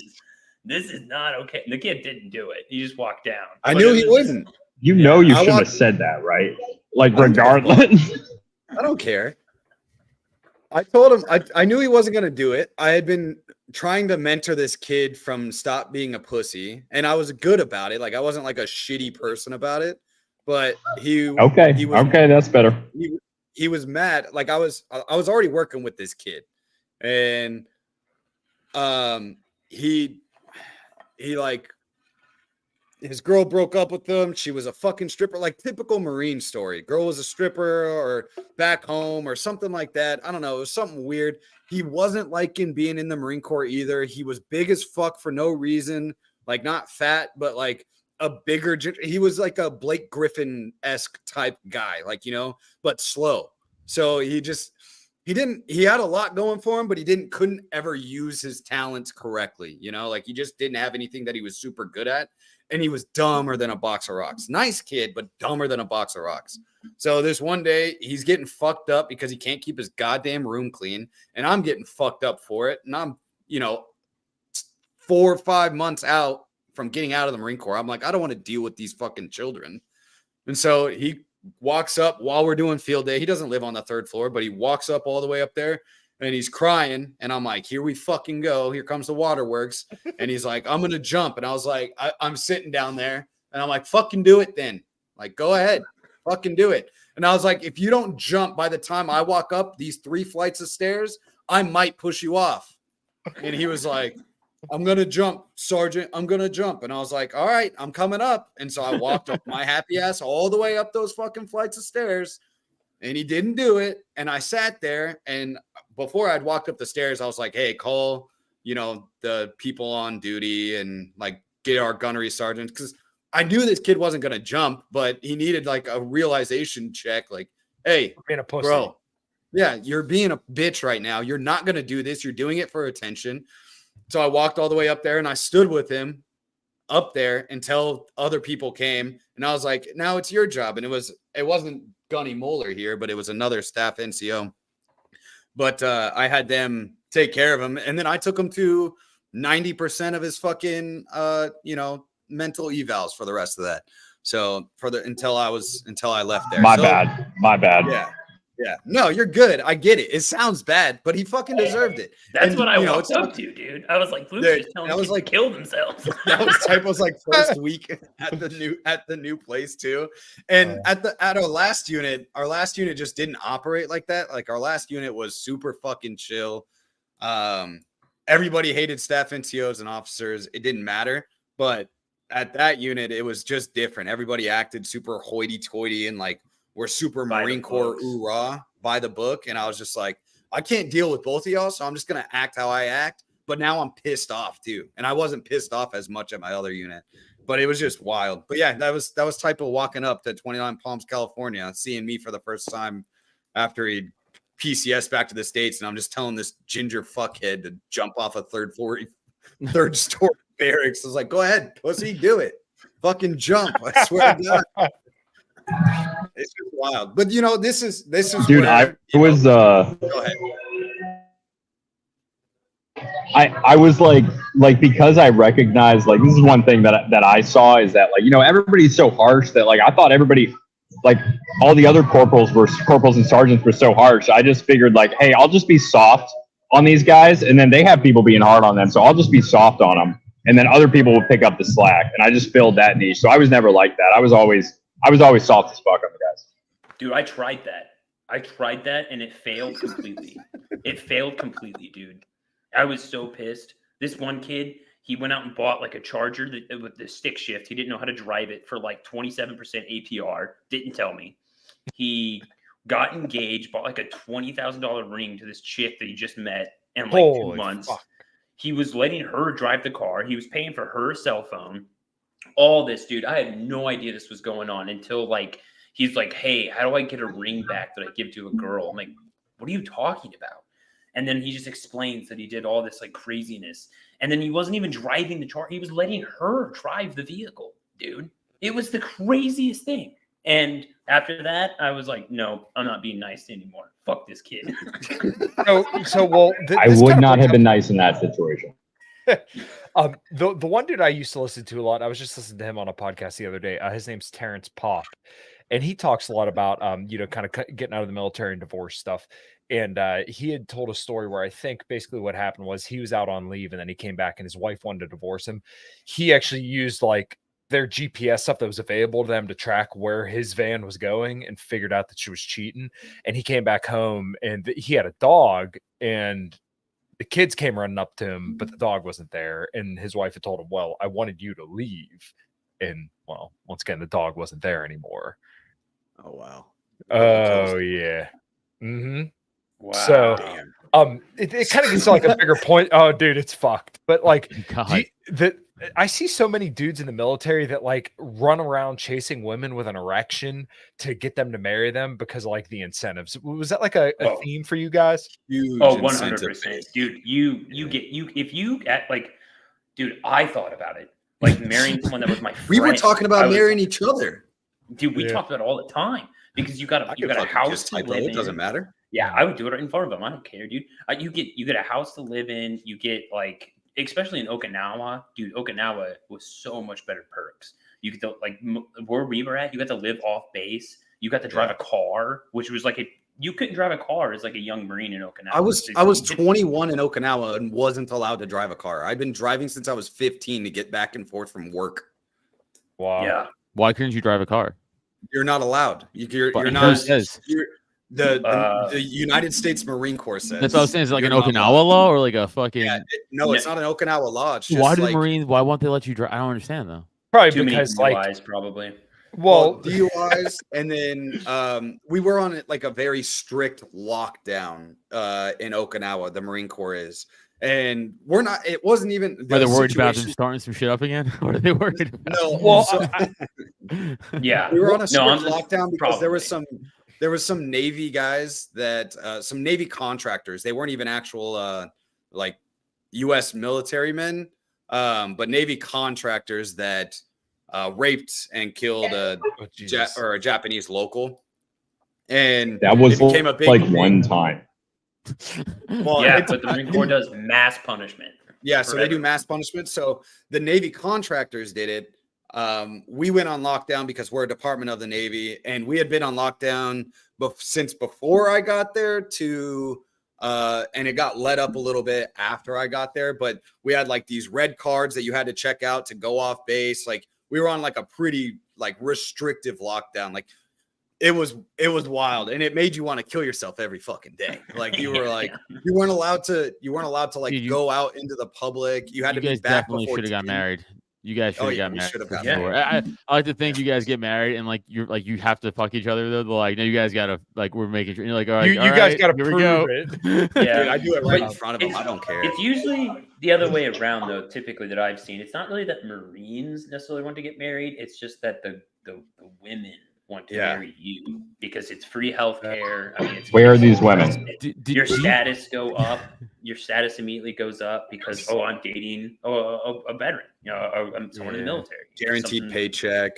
Speaker 4: this is not okay. The kid didn't do it. He just walked down.
Speaker 3: I knew he wouldn't.
Speaker 6: You know you shouldn't have said that, right? Like, regardless.
Speaker 3: I don't care. I told him I knew he wasn't going to do it. I had been trying to mentor this kid from stop being a pussy, and I was good about it. Like, I wasn't like a shitty person about it, but he was,
Speaker 6: that's better.
Speaker 3: He was mad. Like I was already working with this kid, and he like his girl broke up with him. She was a fucking stripper, like typical Marine story. Girl was a stripper or back home or something like that. I don't know. It was something weird. He wasn't liking being in the Marine Corps either. He was big as fuck for no reason. Like not fat, but like a bigger, he was like a Blake Griffin-esque type guy, like, you know, but slow. So he had a lot going for him, but he couldn't ever use his talents correctly. You know, like he just didn't have anything that he was super good at. And he was dumber than a box of rocks. Nice kid, but dumber than a box of rocks. So this one day he's getting fucked up because he can't keep his goddamn room clean. And I'm getting fucked up for it. And I'm, 4 or 5 months out from getting out of the Marine Corps. I'm like, I don't want to deal with these fucking children. And so he walks up while we're doing field day. He doesn't live on the 3rd floor, but he walks up all the way up there and he's crying. And I'm like, here we fucking go. Here comes the waterworks. And he's like, I'm going to jump. And I was like, I'm sitting down there and I'm like, fucking do it then. Like, go ahead, fucking do it. And I was like, if you don't jump by the time I walk up these 3 flights of stairs, I might push you off. And he was like, I'm going to jump, Sergeant. I'm going to jump. And I was like, all right, I'm coming up. And so I walked up my happy ass all the way up those fucking flights of stairs. And he didn't do it. And I sat there. And before I'd walked up the stairs, I was like, hey, call, the people on duty and like get our gunnery sergeant. Because I knew this kid wasn't going to jump, but he needed like a realization check. Like, hey,
Speaker 5: being a pussy.
Speaker 3: Bro, yeah, you're being a bitch right now. You're not going to do this. You're doing it for attention. So I walked all the way up there and I stood with him up there until other people came. And I was like, now it's your job. And it wasn't Gunny Moeller here, but it was another staff NCO. But I had them take care of him, and then I took him to 90% of his fucking mental evals for the rest of that. So until I left there.
Speaker 6: My bad.
Speaker 3: Yeah. No, you're good. I get it. It sounds bad, but he fucking deserved it.
Speaker 4: That's what I walked up to, dude. I was like, Luke's just telling me to kill themselves.
Speaker 3: That was Typo's like first week at the new place too. And at our last unit just didn't operate like that. Like our last unit was super fucking chill. Everybody hated staff NCOs and officers. It didn't matter. But at that unit, it was just different. Everybody acted super hoity-toity and like we're super Marine Corps hoorah by the book. And I was just like, I can't deal with both of y'all, so I'm just gonna act how I act. But now I'm pissed off too. And I wasn't pissed off as much at my other unit, but it was just wild. But yeah, that was Typo walking up to 29 Palms, California, seeing me for the first time after he PCS back to the States. And I'm just telling this ginger fuckhead to jump off a third story barracks. I was like, go ahead, pussy, do it. Fucking jump. I swear to God. It's just wild. But this is
Speaker 6: dude, I was
Speaker 3: go ahead.
Speaker 6: I was like because I recognized like this is one thing that I saw is that like everybody's so harsh that like I thought everybody like all the other corporals and sergeants were so harsh. I just figured like, hey, I'll just be soft on these guys, and then they have people being hard on them, so I'll just be soft on them, and then other people will pick up the slack. And I just filled that niche. So I was never like that. I was always soft as fuck on the guys.
Speaker 4: Dude, I tried that and it failed completely. Dude. I was so pissed. This one kid, he went out and bought like a Charger with the stick shift. He didn't know how to drive it for like 27% APR. Didn't tell me. He got engaged, bought like a $20,000 ring to this chick that he just met in like 2 months. Fuck. He was letting her drive the car. He was paying for her cell phone. All this, dude. I had no idea this was going on until like he's like, hey, how do I get a ring back that I give to a girl? I'm like, what are you talking about? And then he just explains that he did all this like craziness. And then he wasn't even driving the car. He was letting her drive the vehicle, dude. It was the craziest thing. And after that, I was like, no, I'm not being nice anymore. Fuck this kid.
Speaker 6: I would not have been nice in that situation.
Speaker 5: The one dude I used to listen to a lot, I was just listening to him on a podcast the other day. His name's Terrence Pop, and he talks a lot about kind of getting out of the military and divorce stuff. And he had told a story where I think basically what happened was he was out on leave and then he came back and his wife wanted to divorce him. He actually used like their GPS stuff that was available to them to track where his van was going and figured out that she was cheating. And he came back home and he had a dog and the kids came running up to him, but the dog wasn't there. And his wife had told him, well, I wanted you to leave. And well, once again, the dog wasn't there anymore.
Speaker 3: Oh, wow.
Speaker 5: Oh, yeah. Mm-hmm.
Speaker 4: Wow.
Speaker 5: So, it kind of gets to like a bigger point. Oh, dude, it's fucked. But like, I see so many dudes in the military that like run around chasing women with an erection to get them to marry them because of like the incentives. Was that like a theme for you guys?
Speaker 4: Huge 100%, dude. If you at like, dude, I thought about it like marrying someone that was my friend.
Speaker 3: We were talking about marrying each other,
Speaker 4: dude. We talked about it all the time because you got a house to live in.
Speaker 3: It doesn't matter.
Speaker 4: Yeah, I would do it in front of them. I don't care, dude. You get a house to live in. You get like, especially in Okinawa, dude. Okinawa was so much better perks. You get to like where we were at. You got to live off base. You got to drive a car, which was like you couldn't drive a car as like a young Marine in Okinawa.
Speaker 3: I was 21 in Okinawa and wasn't allowed to drive a car. I'd been driving since I was 15 to get back and forth from work.
Speaker 5: Wow.
Speaker 4: Yeah.
Speaker 2: Why couldn't you drive a car?
Speaker 3: You're not allowed. You're not. The United States Marine Corps says.
Speaker 2: That's what I was saying. Is it like an Okinawa law or like a fucking?
Speaker 3: Yeah, it's not an Okinawa law. It's just
Speaker 2: why do Marines? Why won't they let you drive? I don't understand though.
Speaker 5: Probably because
Speaker 4: DUIs,
Speaker 5: like
Speaker 4: probably.
Speaker 3: Well, DUIs, and then we were on like a very strict lockdown in Okinawa. The Marine Corps is, and we're not. It wasn't even.
Speaker 2: Are they worried about them starting some shit up again? What are they worried about?
Speaker 3: No.
Speaker 5: Well,
Speaker 4: yeah,
Speaker 3: we were on a strict lockdown because there was some Navy guys that some Navy contractors. They weren't even actual like U.S. military men, but Navy contractors that raped and killed a Japanese local. and
Speaker 6: that was
Speaker 3: it became a big
Speaker 6: like
Speaker 3: thing.
Speaker 6: one time.
Speaker 3: Well,
Speaker 4: yeah, but the Marine Corps does mass punishment.
Speaker 3: Yeah, so they do mass punishment. So the Navy contractors did it. We went on lockdown because we're a department of the Navy, and we had been on lockdown since before I got there and it got let up a little bit after I got there. But we had like these red cards that you had to check out to go off base. Like we were on like a pretty like restrictive lockdown. Like it was wild, and it made you want to kill yourself every fucking day. Like you were like you weren't allowed to like go out into the public. You had to be back
Speaker 2: definitely
Speaker 3: before
Speaker 2: should have got married. You guys should have got married.
Speaker 3: Should have got
Speaker 2: married. I like to think you guys get married and like you're like you have to fuck each other though. Like no, you guys gotta like we're making sure. You're like all right,
Speaker 5: you guys gotta prove it.
Speaker 3: Yeah, dude, I do it right in front of them. I don't care.
Speaker 4: It's usually the other way around though. Typically that I've seen, it's not really that Marines necessarily want to get married. It's just that the women want to marry you because it's free healthcare. I mean, it's
Speaker 6: where are these women?
Speaker 4: Your status go up. Your status immediately goes up because I'm dating a veteran. You know, I'm someone in the military.
Speaker 3: Guaranteed paycheck.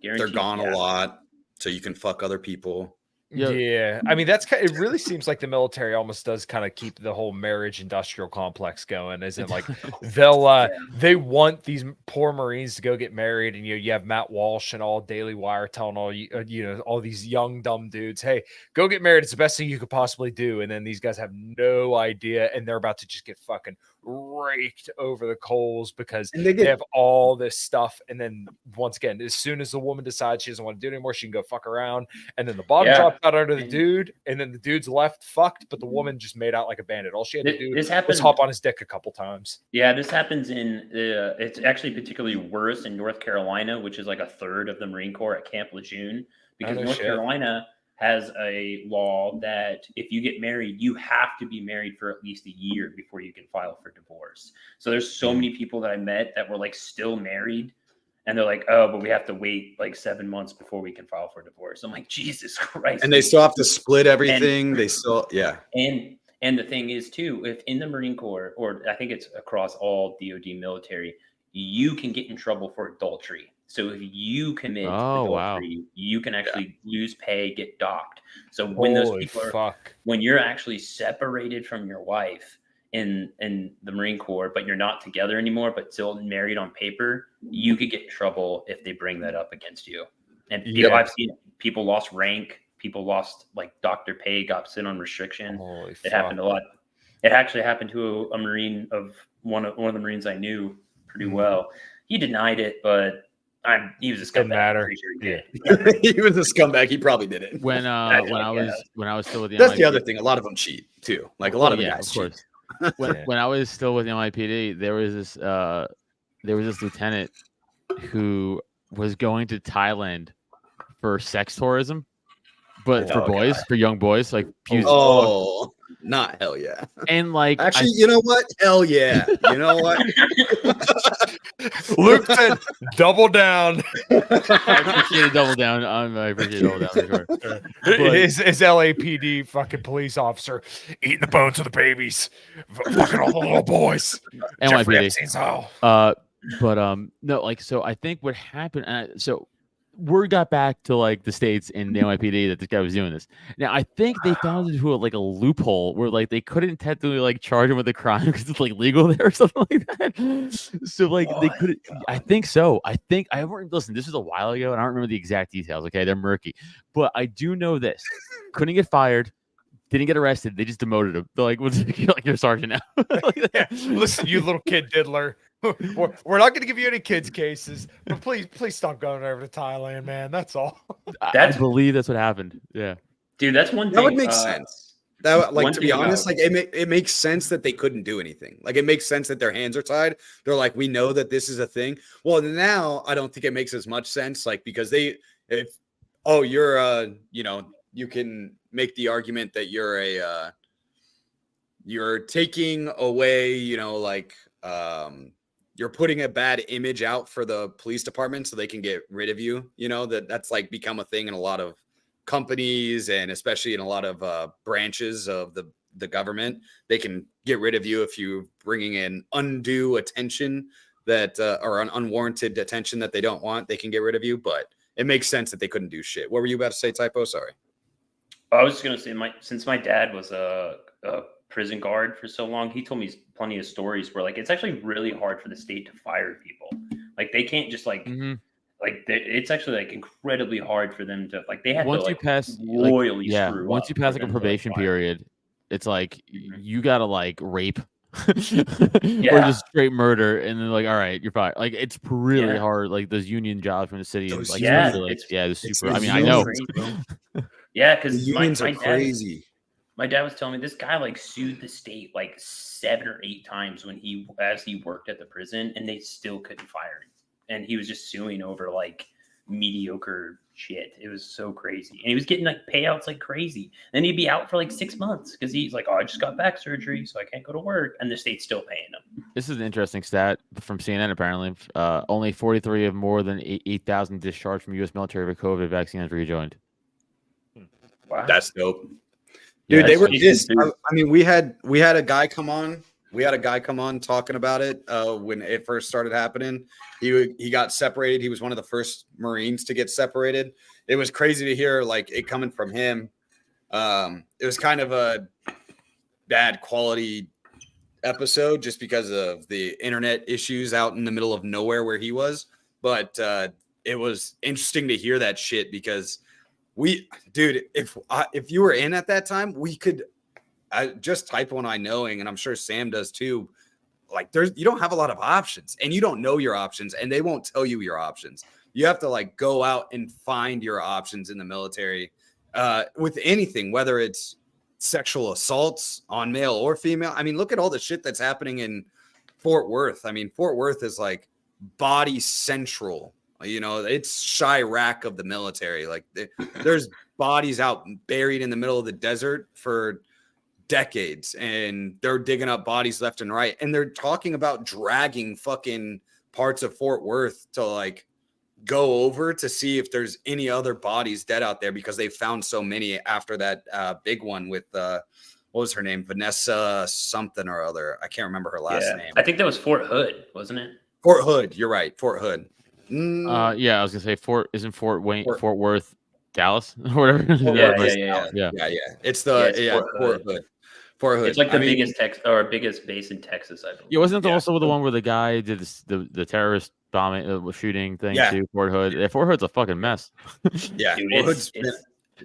Speaker 3: They're gone a lot, so you can fuck other people.
Speaker 5: Yeah, I mean it really seems like the military almost does kind of keep the whole marriage industrial complex going, isn't like they want these poor Marines to go get married, and you have Matt Walsh and all Daily Wire telling all these young dumb dudes, hey, go get married, it's the best thing you could possibly do, and then these guys have no idea, and they're about to just get fucking raked over the coals because they have all this stuff, and then once again, as soon as the woman decides she doesn't want to do it anymore, she can go fuck around, and then the bottom drops out under the dude, and then the dude's left fucked, but the woman just made out like a bandit. All she had to do was hop on his dick a couple times.
Speaker 4: Yeah, this happens it's actually particularly worse in North Carolina, which is like a third of the Marine Corps at Camp Lejeune, because North Carolina has a law that if you get married, you have to be married for at least a year before you can file for divorce. So there's so many people that I met that were like still married, and they're like, oh, but we have to wait like 7 months before we can file for divorce. I'm like, Jesus Christ.
Speaker 3: And they still have to split everything. And
Speaker 4: the thing is too, if in the Marine Corps, or I think it's across all DoD military, you can get in trouble for adultery. So if you commit adultery, you can actually lose pay, get docked. So when those people when you're actually separated from your wife in the Marine Corps, but you're not together anymore, but still married on paper, you could get in trouble if they bring that up against you. And I've seen people lost rank, people lost like doctor pay, got sent on restriction. It happened a lot. It actually happened to a Marine of one of the Marines I knew pretty well. He denied it, but he was a scumbag.
Speaker 3: He was a scumbag. He probably did it.
Speaker 2: When I was still with the
Speaker 3: that's
Speaker 2: NYPD.
Speaker 3: The other thing. A lot of them cheat too. Like a lot of the guys
Speaker 2: of course. When I was still with the NYPD, there was this lieutenant who was going to Thailand for sex tourism, but for young boys, like
Speaker 3: not hell yeah.
Speaker 2: And like,
Speaker 3: actually, you know what? Hell yeah. You know what?
Speaker 5: Luke said, "Double down."
Speaker 2: I appreciate double down. I appreciate double down for sure.
Speaker 5: His LAPD fucking police officer eating the bones of the babies, fucking all the little boys.
Speaker 2: NYPD. No, like, so I think what happened. So word got back to like the States and the NYPD that this guy was doing this. Now I think they found into a loophole where like they couldn't technically like charge him with a crime because it's like legal there or something like that. So like they couldn't. I think so. I listen. This was a while ago, and I don't remember the exact details. Okay, they're murky, but I do know this: couldn't get fired. Didn't get arrested. They just demoted him. They're like, you're a sergeant now.
Speaker 5: Listen, you little kid diddler. We're not going to give you any kids cases, but please stop going over to Thailand, man. That's all.
Speaker 2: I believe that's what happened. Yeah,
Speaker 4: dude, that's one thing.
Speaker 3: That would make sense. That like to be honest, like it makes sense that they couldn't do anything. Like it makes sense that their hands are tied. They're like, we know that this is a thing. Well, now I don't think it makes as much sense, like because you can make the argument that you're taking away, you're putting a bad image out for the police department so they can get rid of you. That's like become a thing in a lot of companies and especially in a lot of branches of the government. They can get rid of you if you're bringing in undue attention or an unwarranted attention that they don't want. They can get rid of you, but it makes sense that they couldn't do shit. What were you about to say, Typo? Sorry.
Speaker 4: I was just gonna say, since my dad was a prison guard for so long, he told me plenty of stories where like it's actually really hard for the state to fire people. Like they can't just like it's actually like incredibly hard for them to like they have
Speaker 2: once
Speaker 4: to
Speaker 2: you
Speaker 4: like
Speaker 2: pass
Speaker 4: royally
Speaker 2: screw once you pass like a probation period, it's like you gotta like rape or just straight murder, and then like all right, you're fine. Like it's really hard. Like those union jobs from the city, and like the super. I mean, I know.
Speaker 4: Yeah, because
Speaker 3: my dad, crazy.
Speaker 4: My dad was telling me this guy like sued the state like 7 or 8 times as he worked at the prison, and they still couldn't fire him. And he was just suing over like mediocre shit. It was so crazy. And he was getting like payouts like crazy. Then he'd be out for like 6 months because he's like, oh, I just got back surgery, so I can't go to work. And the state's still paying him.
Speaker 2: This is an interesting stat from CNN, apparently. Only 43 of more than 8,000 discharged from U.S. military for COVID vaccine has rejoined.
Speaker 3: Wow. That's dope. Dude, they were just, I mean, we had a guy come on. We had a guy come on talking about it when it first started happening. He got separated. He was one of the first Marines to get separated. It was crazy to hear like it coming from him. It was kind of a bad quality episode just because of the internet issues out in the middle of nowhere where he was. But it was interesting to hear that shit because if you were in at that time, we could just Typo and I knowing, and I'm sure Sam does too. Like you don't have a lot of options, and you don't know your options, and they won't tell you your options. You have to like go out and find your options in the military with anything, whether it's sexual assaults on male or female. I mean, look at all the shit that's happening in Fort Worth. I mean, Fort Worth is like body central. You know, it's Chirac of the military. Like there's bodies out buried in the middle of the desert for decades, and they're digging up bodies left and right. And they're talking about dragging fucking parts of Fort Worth to like go over to see if there's any other bodies dead out there because they found so many after that big one with what was her name? Vanessa something or other. I can't remember her last name.
Speaker 4: I think that was Fort Hood, wasn't it?
Speaker 3: Fort Hood. You're right. Fort Hood.
Speaker 2: Yeah, I was gonna say Fort Worth, Dallas or whatever.
Speaker 3: Yeah. It's Fort Hood. Fort Hood.
Speaker 4: It's like the biggest base in Texas, I believe.
Speaker 2: Yeah, wasn't it also the one where the guy did the terrorist bombing, shooting thing too? Fort Hood. Yeah, Fort Hood's a fucking mess.
Speaker 3: Yeah,
Speaker 4: dude,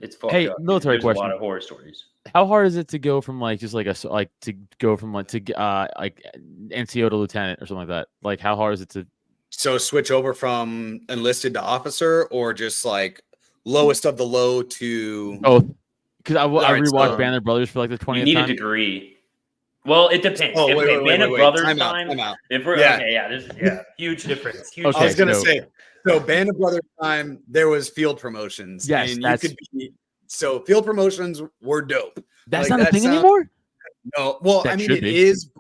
Speaker 4: it's fucked up.
Speaker 2: Military
Speaker 4: There's
Speaker 2: question.
Speaker 4: A lot of horror stories.
Speaker 2: How hard is it to go from like just like to go from like NCO to lieutenant or something like that? Like, how hard is it to?
Speaker 3: So switch over from enlisted to officer, or just like lowest of the low to
Speaker 2: both? Because I rewatched Band of Brothers for like the 20th time.
Speaker 4: You need a degree. Well, it depends. Band of Brothers time. If we're there's huge difference. Huge
Speaker 3: I was gonna say, so Band of Brothers time, there was field promotions.
Speaker 2: Yes,
Speaker 3: and so field promotions were dope.
Speaker 2: That's not a thing anymore.
Speaker 3: No, well, I mean it is,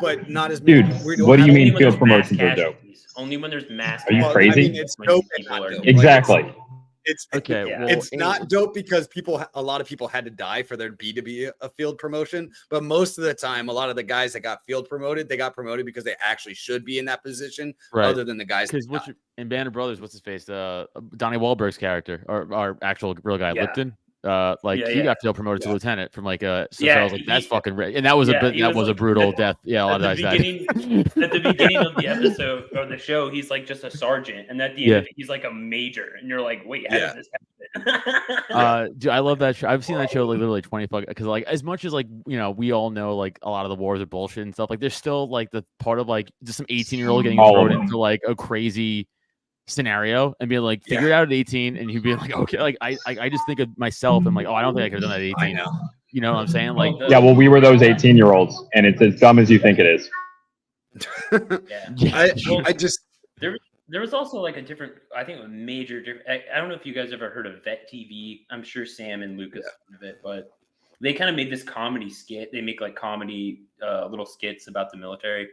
Speaker 3: but not as
Speaker 6: dude. What do you mean field promotions are dope?
Speaker 4: Only when there's mass.
Speaker 6: Are you crazy?
Speaker 3: I mean, it's dope and not dope.
Speaker 6: Exactly.
Speaker 3: It's
Speaker 2: okay.
Speaker 3: Yeah. Well, it's not dope because a lot of people had to die for there to be a field promotion. But most of the time, a lot of the guys that got field promoted, they got promoted because they actually should be in that position, other than the guys.
Speaker 2: Because in Band of Brothers, what's his face? Donnie Wahlberg's character, or our actual real guy, Lipton. He got field promoted to lieutenant from like I was like, that's fucking and that was a brutal death. Yeah, a lot of guys died.
Speaker 4: At the beginning of the episode or the show, he's like just a sergeant, and at the end of it, he's like a major, and you're like, wait, how did this happen?
Speaker 2: Dude, I love that show. I've seen that show like literally 20 because like as much as like we all know like a lot of the wars are bullshit and stuff, like there's still like the part of like just some 18-year-old getting thrown into like a crazy scenario and being like figure it out at 18, and he'd be like, okay, like I just think of myself and like, oh, I don't think I could have done that at 18. You know what I'm saying? Like,
Speaker 6: yeah, well, we were those 18-year-olds, and it's as dumb as you think it is.
Speaker 3: I just
Speaker 4: there was also like I think a major different. I don't know if you guys ever heard of Vet TV. I'm sure Sam and Lucas heard of it, but they kind of made this comedy skit. They make like comedy little skits about the military.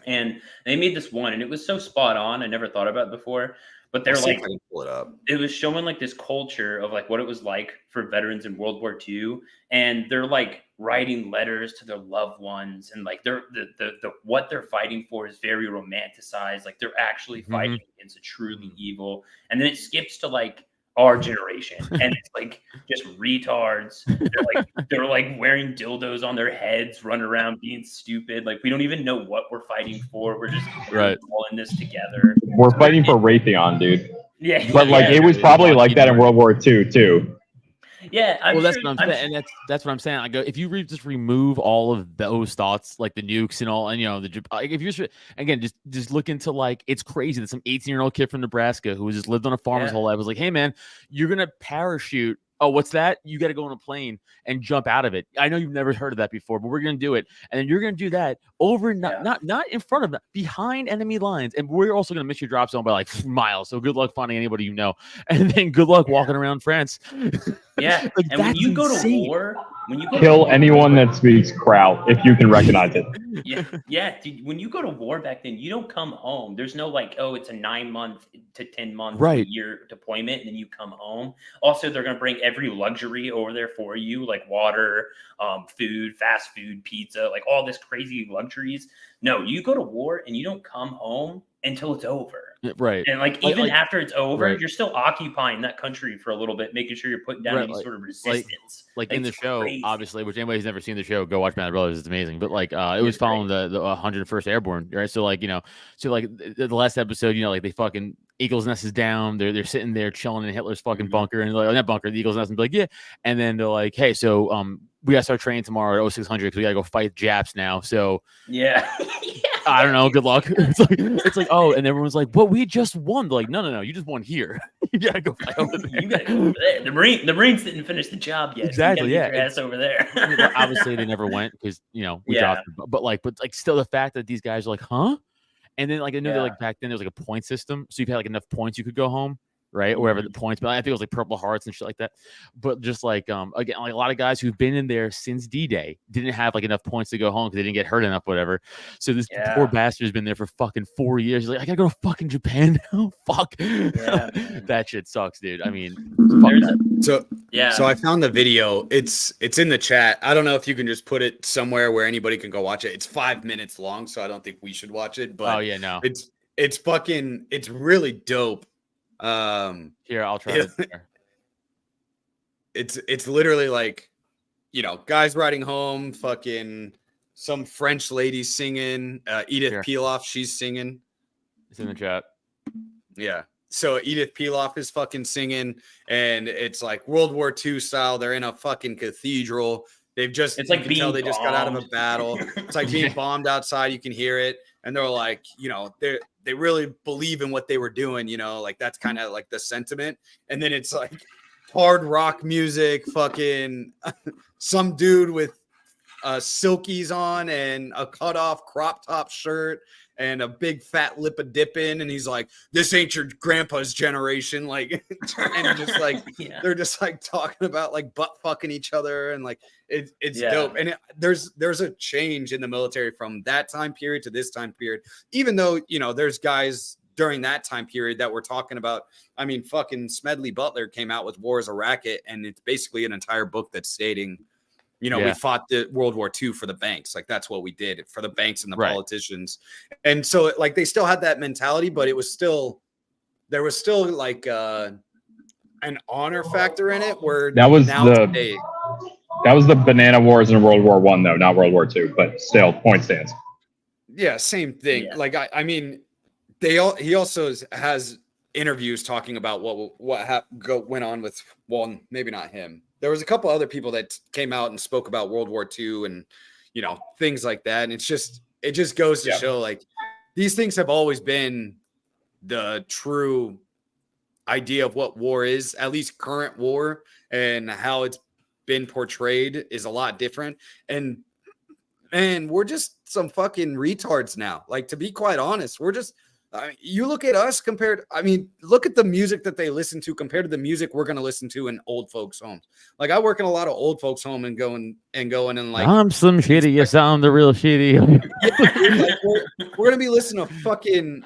Speaker 4: And they made this one, and it was so spot on. I never thought about it before, but they're like,
Speaker 3: pull it up.
Speaker 4: It was showing like this culture of like what it was like for veterans in World War II, and they're like writing letters to their loved ones, and like they're the what they're fighting for is very romanticized. Like they're actually fighting against a truly evil, and then it skips to like our generation, and it's like just retards. They're like wearing dildos on their heads, running around being stupid. Like, we don't even know what we're fighting for. We're just all in this together.
Speaker 6: We're fighting for Raytheon, dude.
Speaker 4: Yeah,
Speaker 6: but like it was probably like that in World War II too.
Speaker 4: Yeah,
Speaker 2: that's what I'm saying, and that's what I'm saying. I go, if you just remove all of those thoughts, like the nukes and all, and if you again just look into, like, it's crazy that some 18-year-old kid from Nebraska who just lived on a farm his whole life was like, hey man, you're gonna parachute. Oh, what's that? You got to go on a plane and jump out of it. I know you've never heard of that before, but we're going to do it. And then you're going to do that over, not in front of them, behind enemy lines. And we're also going to miss your drop zone by like miles. So good luck finding anybody you know. And then good luck walking around France.
Speaker 4: Yeah. Like, and when you go to war,
Speaker 6: kill anyone that speaks Kraut if you can recognize it.
Speaker 4: Yeah. Dude, when you go to war back then, you don't come home. There's no like, oh, it's a 9-month to 10-month year deployment, and then you come home. Also, they're going to bring every luxury over there for you, like water, food, fast food, pizza, like all this crazy luxuries. No, you go to war and you don't come home until it's over.
Speaker 2: Right.
Speaker 4: And like even after it's over, you're still occupying that country for a little bit, making sure you're putting down any sort of resistance.
Speaker 2: Like in the show, obviously, which anybody who's never seen the show, go watch Band of Brothers. It's amazing. But like it was following the 101st Airborne, right? So like, the last episode, like they fucking Eagle's Nest is down. They're sitting there chilling in Hitler's fucking bunker, and like, not bunker, the Eagle's Nest, and be like, yeah. And then they're like, hey, so we gotta start training tomorrow at 0600 because we gotta go fight Japs now. So I don't know. Good luck. It's like, oh, and everyone's like, "But we just won." They're like, no, you just won here. You gotta go fight over there.
Speaker 4: You gotta go over there. The Marines didn't finish the job yet.
Speaker 2: Exactly.
Speaker 4: Get your ass over there.
Speaker 2: Obviously, they never went because we dropped them. But still, the fact that these guys are like, huh? And then like I know that like back then there was like a point system, so you had like enough points you could go home. Right, or wherever the points, but I think it was like Purple Hearts and shit like that. But just like again, like a lot of guys who've been in there since D-Day didn't have like enough points to go home because they didn't get hurt enough, whatever. So this poor bastard's been there for fucking 4 years. He's like, I gotta go to fucking Japan now. Fuck, that shit sucks, dude. I mean,
Speaker 3: so I found the video. It's in the chat. I don't know if you can just put it somewhere where anybody can go watch it. It's 5 minutes long, so I don't think we should watch it. But it's really dope.
Speaker 2: Here, I'll try it.
Speaker 3: It's literally like, guys riding home, fucking some French lady singing, Edith Piaf, she's singing.
Speaker 2: It's in the chat.
Speaker 3: Yeah. So Edith Piaf is fucking singing, and it's like World War II style. They're in a fucking cathedral. It's like being they just got out of a battle. It's like being bombed outside. You can hear it. And they're like, they really believe in what they were doing, like that's kind of like the sentiment. And then it's like hard rock music, fucking some dude with silkies on and a cut off crop top shirt and a big fat lip of dipping. And he's like, this ain't your grandpa's generation. Like, and just like, they're just like talking about like butt fucking each other. And like, it's dope. And there's a change in the military from that time period to this time period, even though, there's guys during that time period that we're talking about. I mean, fucking Smedley Butler came out with War is a Racket, and it's basically an entire book that's stating, we fought the World War II for the banks. Like, that's what we did for the banks and the politicians. And so like, they still had that mentality, but there was still like an honor factor in it where
Speaker 6: that was the banana wars in World War I, though, not World War II, but still point stands.
Speaker 3: Yeah. Same thing. Yeah. Like, I mean, he also has interviews talking about what went on with, well, maybe not him. There was a couple other people that came out and spoke about World War II and, things like that. And it just goes to show like these things have always been the true idea of what war is, at least current war, and how it's been portrayed is a lot different. And we're just some fucking retards now. Like, to be quite honest, we're just, you look at us look at the music that they listen to compared to the music we're going to listen to in old folks' homes. Like, I work in a lot of old folks' home and going and like,
Speaker 2: I'm some shitty. You sound the real shitty.
Speaker 3: Like, we're going to be listening to fucking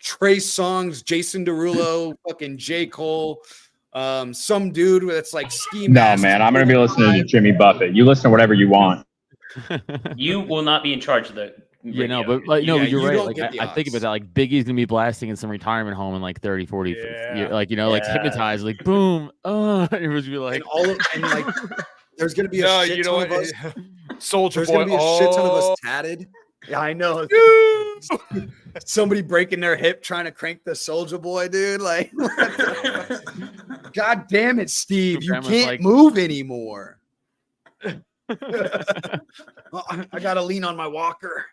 Speaker 3: Trey Songz, Jason Derulo, fucking J. Cole, some dude that's like Ski Mask.
Speaker 6: No, man, I'm going to be listening to Jimmy Buffett. You listen to whatever you want.
Speaker 4: You will not be in charge of the
Speaker 2: You know, but like, no, you're right. Like I think about that. Like Biggie's gonna be blasting in some retirement home in like 30, 40, like like hypnotized, like boom, it was be like
Speaker 3: like there's gonna be a shit ton of us.
Speaker 5: Soldier
Speaker 3: There's
Speaker 5: Boy.
Speaker 3: Gonna be a shit ton of us tatted. Yeah, I know. Somebody breaking their hip trying to crank the Soldier Boy, dude. Like, God damn it, Steve! You can't move anymore. I gotta lean on my walker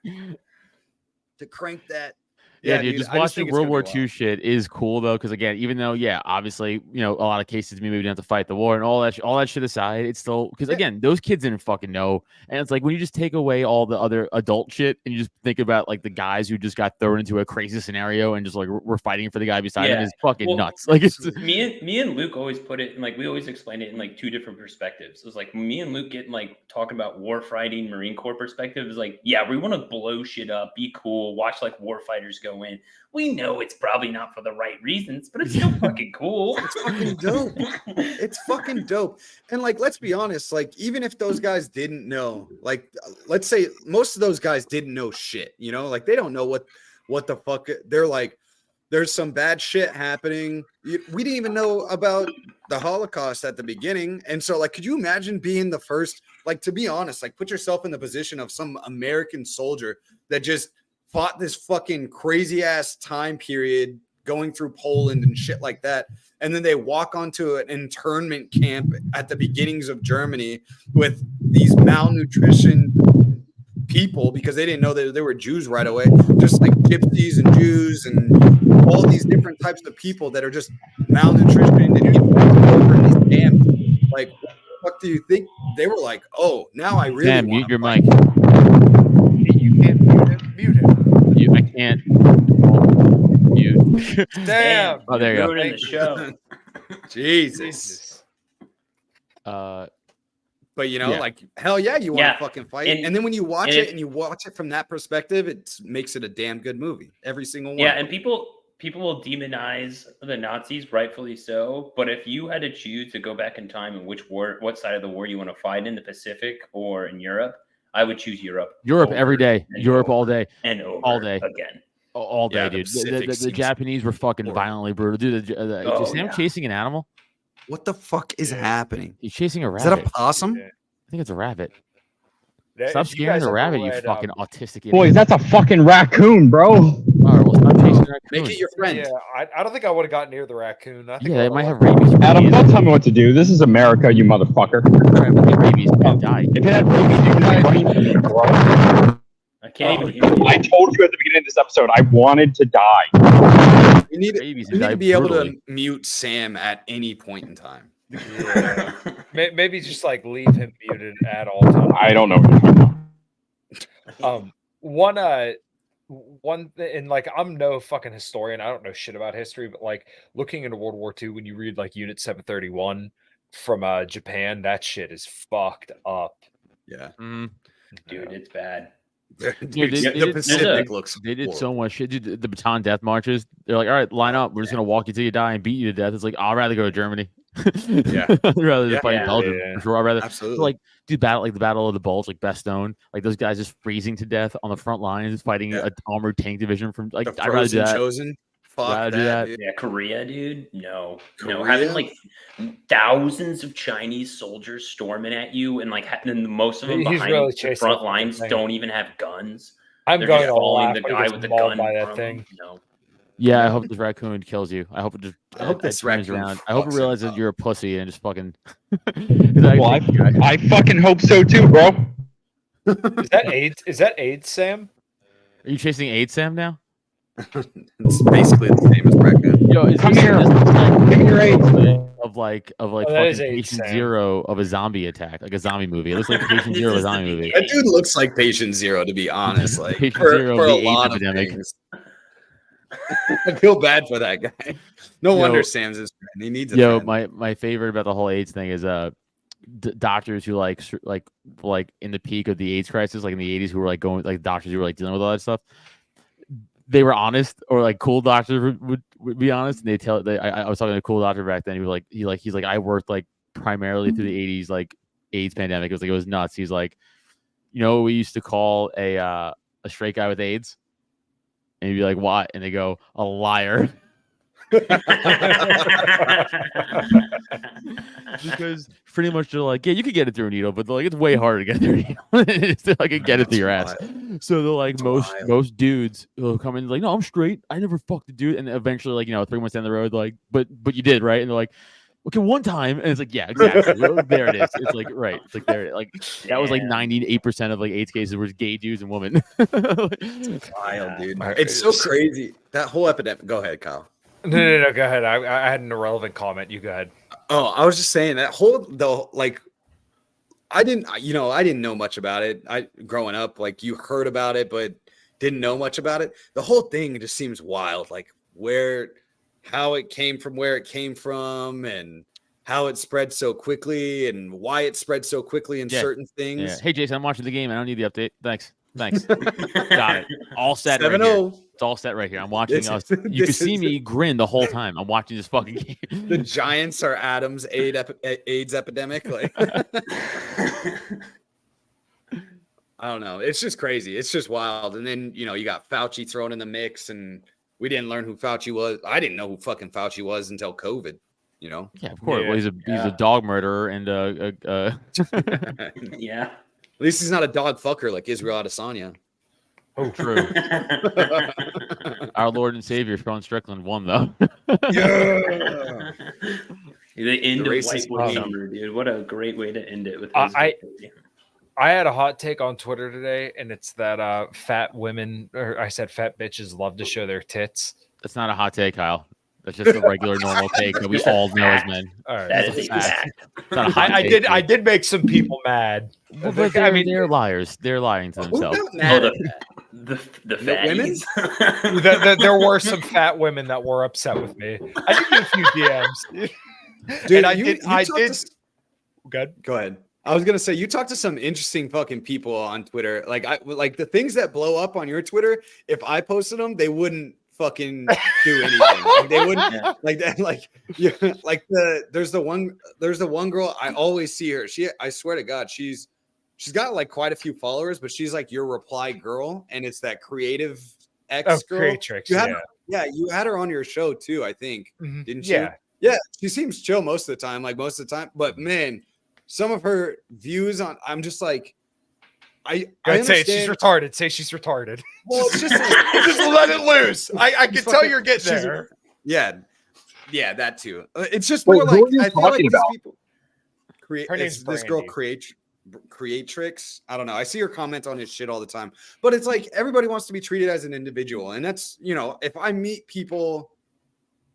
Speaker 3: to crank that.
Speaker 2: Yeah, dude, just watching World War II shit is cool though, because again, even though obviously a lot of cases maybe we didn't have to fight the war and all that shit aside, it's still because again, those kids didn't fucking know, and it's like when you just take away all the other adult shit and you just think about like the guys who just got thrown into a crazy scenario and just like we're fighting for the guy beside him is fucking nuts. Like it's
Speaker 4: me and Luke always put it in, like we always explain it in like two different perspectives. It was like me and Luke getting like talking about war fighting Marine Corps perspective is like, yeah, we want to blow shit up, be cool, watch like war fighters go in. We know it's probably not for the right reasons, but it's still fucking cool.
Speaker 3: It's fucking dope. It's fucking dope. And like, let's be honest, like, even if those guys didn't know, like, let's say most of those guys didn't know shit, like they don't know what the fuck they're like, there's some bad shit happening. We didn't even know about the Holocaust at the beginning. And so like, could you imagine being the first, like, to be honest, like put yourself in the position of some American soldier that just fought this fucking crazy ass time period going through Poland and shit like that. And then they walk onto an internment camp at the beginnings of Germany with these malnutrition people because they didn't know that they were Jews right away. Just like gypsies and Jews and all these different types of people that are just malnutrition and get over in these camps. Like, what the fuck do you think? They were like, oh, now I really
Speaker 2: Sam, mute your mic.
Speaker 5: You can't mute him.
Speaker 2: I can't mute.
Speaker 5: Damn.
Speaker 2: Oh, there you go.
Speaker 4: The show.
Speaker 3: Jesus.
Speaker 2: But
Speaker 3: like hell yeah, you want to fucking fight. And then when you watch it and you watch it from that perspective, it makes it a damn good movie. Every single one.
Speaker 4: Yeah, and people will demonize the Nazis, rightfully so. But if you had to choose to go back in time and what side of the war you want to fight in, the Pacific or in Europe, I would choose Europe.
Speaker 2: Europe every day. Europe all day.
Speaker 4: And
Speaker 2: all day.
Speaker 4: Again.
Speaker 2: All day, dude. The Japanese were fucking violently brutal. Dude, Sam chasing an animal?
Speaker 3: What the fuck is happening?
Speaker 2: He's chasing a rabbit.
Speaker 3: Is that a possum?
Speaker 2: I think it's a rabbit. Stop scaring the rabbit, you fucking autistic idiot.
Speaker 6: Boys, that's a fucking raccoon, bro.
Speaker 2: All right, well, stop chasing the raccoon.
Speaker 3: Make it your friend.
Speaker 5: Yeah, I don't think I would have gotten near the raccoon. I think
Speaker 2: they might have rabies.
Speaker 6: Adam, don't tell me what to do. This is America, you motherfucker.
Speaker 2: Rabies can die.
Speaker 6: If it had rabies, you could die.
Speaker 4: I can't even hear you.
Speaker 6: I told you at the beginning of this episode, I wanted to die.
Speaker 3: You need to be able to mute Sam at any point in time.
Speaker 5: Yeah. Maybe just like leave him muted at all times.
Speaker 6: I don't know.
Speaker 5: One and like I'm no fucking historian. I don't know shit about history, but like looking into World War II, when you read like Unit 731 from Japan, that shit is fucked up.
Speaker 3: Yeah,
Speaker 4: dude, it's bad.
Speaker 3: Dude, the Pacific looks.
Speaker 2: They did so much shit. Dude, the baton death marches. They're like, all right, line up. We're just gonna walk you till you die and beat you to death. It's like I'd rather go to Germany. Rather than fight in Belgium. For sure. I'd rather
Speaker 3: absolutely
Speaker 2: like do battle like the Battle of the Bulge, like Bastogne, like those guys just freezing to death on the front lines, fighting an armored tank division from like I'd rather do that.
Speaker 3: Chosen. Fuck
Speaker 2: that.
Speaker 4: Yeah, Korea, dude. No, having like thousands of Chinese soldiers storming at you, and like and most of them behind the front lines don't even have guns.
Speaker 5: I'm going to
Speaker 4: following the guy with the gun
Speaker 5: by that thing.
Speaker 2: Yeah, I hope this raccoon kills you. I hope it just.
Speaker 3: I hope this raccoon
Speaker 2: around. I hope it realizes you're a pussy and just fucking.
Speaker 6: Well, I fucking hope so too, bro.
Speaker 5: Is that AIDS? Is that AIDS, Sam?
Speaker 2: Are you chasing AIDS, Sam? Now?
Speaker 3: It's basically the same as raccoon.
Speaker 2: Yo,
Speaker 6: come here. Give me your AIDS.
Speaker 2: Of fucking Patient Zero of a zombie attack, like a zombie movie. It looks like Patient Zero of a zombie movie.
Speaker 3: That dude looks like Patient Zero, to be honest. Like
Speaker 2: Patient
Speaker 3: for
Speaker 2: Zero
Speaker 3: a
Speaker 2: of the
Speaker 3: lot
Speaker 2: AIDS
Speaker 3: of
Speaker 2: epidemic.
Speaker 3: things. I feel bad for that guy. No wonder Sam's his friend. He needs a friend.
Speaker 2: My favorite about the whole AIDS thing is doctors who like in the peak of the AIDS crisis, like in the 80s, who were like going like doctors who were like dealing with all that stuff. They were honest, or like cool doctors would be honest, and I was talking to a cool doctor back then. He was like he's like I worked like primarily through the 80s like AIDS pandemic. It was nuts. He's like, we used to call a a straight guy with AIDS, and you'd be like, "Why?" And they go, "A liar." Because pretty much they're like, yeah, you could get it through a needle, but like it's way harder to get through a needle. I could get it through your ass. So they're like most dudes will come in like, no, I'm straight. I never fucked a dude, and eventually, like 3 months down the road, like, but you did, right? And they're like, okay, one time, and it's like, yeah, exactly. There it is. It's like right. It's like there, like that was like 98% of like AIDS cases were gay dudes and women.
Speaker 3: It's wild, dude. It's so crazy. That whole epidemic. Go ahead, Kyle.
Speaker 5: No, go ahead. I had an irrelevant comment. You go ahead.
Speaker 3: Oh, I was just saying that I didn't know much about it. Growing up, like you heard about it, but didn't know much about it. The whole thing just seems wild, like how it came from, where it came from, and how it spread so quickly, and why it spread so quickly in certain things.
Speaker 2: Yeah. Hey, Jason, I'm watching the game. I don't need the update. Thanks. Got it. All set
Speaker 3: 7-0.
Speaker 2: right here. It's all set right here. I'm watching us. You can see me grin the whole time. I'm watching this fucking game.
Speaker 3: The Giants are Adam's AIDS epidemic. Like, I don't know. It's just crazy. It's just wild. And then, you got Fauci thrown in the mix, and we didn't learn who Fauci was. I didn't know who fucking Fauci was until COVID. Yeah,
Speaker 2: of course. Yeah. Well, he's a dog murderer and
Speaker 4: yeah.
Speaker 3: At least he's not a dog fucker like Israel Adesanya.
Speaker 2: Oh, true. Our Lord and Savior, Sean Strickland, won, though.
Speaker 3: Yeah.
Speaker 4: The end of White Boy Summer, dude. What a great way to end it with his
Speaker 5: I had a hot take on Twitter today, and it's that fat women, or I said fat bitches, love to show their tits.
Speaker 2: That's not a hot take, Kyle. That's just a regular, normal take that we all know as men.
Speaker 5: All right.
Speaker 4: That is a fact.
Speaker 5: I did make some people mad.
Speaker 2: Well, but they're liars. They're lying to themselves.
Speaker 4: The fatties.
Speaker 5: Women? There were some fat women that were upset with me. I did get a few DMs.
Speaker 3: Dude,
Speaker 5: I did. Good.
Speaker 3: Go ahead. I was gonna say, you talk to some interesting fucking people on Twitter. Like the things that blow up on your Twitter. If I posted them, they wouldn't fucking do anything. Like, they wouldn't like that. Like, yeah, like there's the one girl I always see her. I swear to God, she's got like quite a few followers, but she's like your reply girl, and it's that creative X girl.
Speaker 5: Creatrix,
Speaker 3: you had her on your show too, I think, didn't you? Yeah, she seems chill most of the time, but man, some of her views on, I'm just like, I
Speaker 5: say she's retarded. Say she's retarded. Well, it's just let it loose. I can tell you're getting there.
Speaker 3: Yeah, that too. It's just more like I feel like these people this girl Creatrix. I don't know. I see her comment on his shit all the time, but it's like everybody wants to be treated as an individual, and that's if I meet people,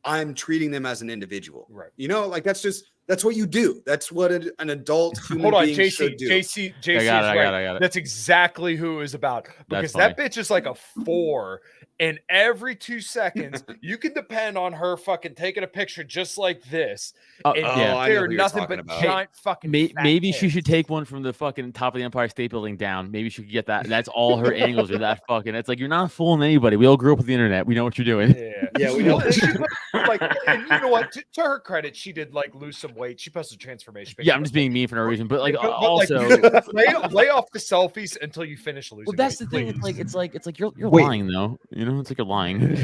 Speaker 3: I'm treating them as an individual, right? Like that's what you do. That's what an adult human being should do.
Speaker 5: JC is right. That's exactly who it was about. Because that bitch is like a 4. And every 2 seconds, you can depend on her fucking taking a picture just like this. They're nothing but giant fucking.
Speaker 2: Maybe she should take one from the fucking top of the Empire State Building down. Maybe she could get that. That's all her angles are that fucking. It's like, you're not fooling anybody. We all grew up with the internet. We know what you're doing.
Speaker 5: Yeah, we know. And you know what? To her credit, she did like lose some weight. She posted a transformation.
Speaker 2: Yeah, I'm just being mean for no reason, but also
Speaker 5: lay off the selfies until you finish losing.
Speaker 2: Well, that's
Speaker 5: weight,
Speaker 2: the thing. It's like you're lying though. It's like you're lying.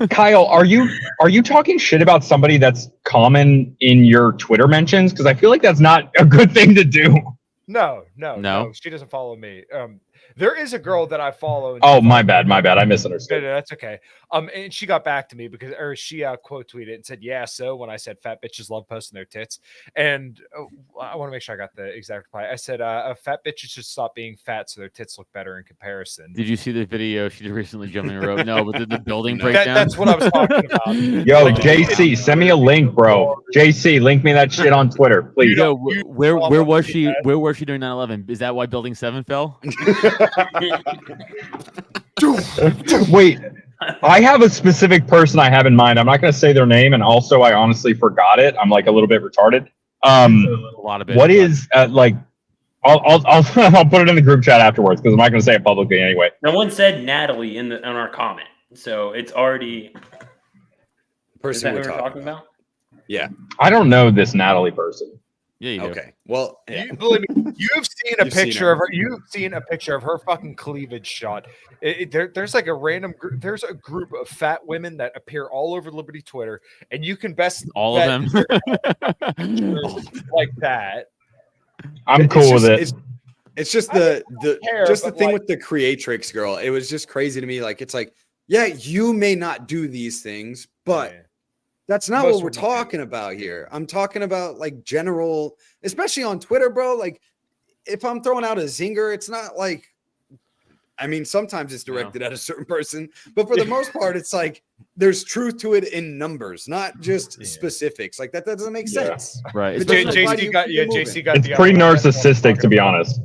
Speaker 6: Kyle, are you talking shit about somebody that's common in your Twitter mentions? Because I feel like that's not a good thing to do.
Speaker 5: No. She doesn't follow me. There is a girl that I follow.
Speaker 6: Oh, my bad. I misunderstood.
Speaker 5: No, that's okay. And she got back to me because she quote tweeted and said, "Yeah." So when I said fat bitches love posting their tits, and I want to make sure I got the exact reply. I said, "Fat bitches should stop being fat so their tits look better in comparison."
Speaker 2: Did you see the video she recently jumped in the road? No, but did the building breakdown?
Speaker 5: That's what I was talking about.
Speaker 6: Yo, JC, send me a link, bro. JC, link me that shit on Twitter, please.
Speaker 2: Yo, where was she? Where was she during 9/11? Is that why Building 7 fell?
Speaker 6: Wait, I have a specific person I have in mind. I'm not going to say their name, and also I honestly forgot it. I'm like a little bit retarded.
Speaker 2: A lot of it.
Speaker 6: What is like? I'll put it in the group chat afterwards because I'm not going to say it publicly anyway.
Speaker 4: No one said Natalie in our comment, so it's already. Is that who we're talking about?
Speaker 3: Yeah,
Speaker 6: I don't know this Natalie person.
Speaker 2: Yeah, you do.
Speaker 3: Okay. Well,
Speaker 5: believe me, UFC seen a picture of her. You've seen a picture of her fucking cleavage shot. There's like a random group. There's a group of fat women that appear all over Liberty Twitter, and you can best
Speaker 2: all of them
Speaker 5: like that.
Speaker 6: I'm cool with it.
Speaker 3: It's just the thing with the creatrix girl. It was just crazy to me. Like, it's like, yeah, you may not do these things, but that's not what we're talking about here. I'm talking about like general, especially on Twitter, bro. Like, if I'm throwing out a zinger, it's not like, I mean, sometimes it's directed at a certain person, but for the most part, it's like there's truth to it in numbers, not just specifics. Like, that doesn't make sense.
Speaker 2: Right.
Speaker 5: JC got
Speaker 6: it's pretty narcissistic, to be honest.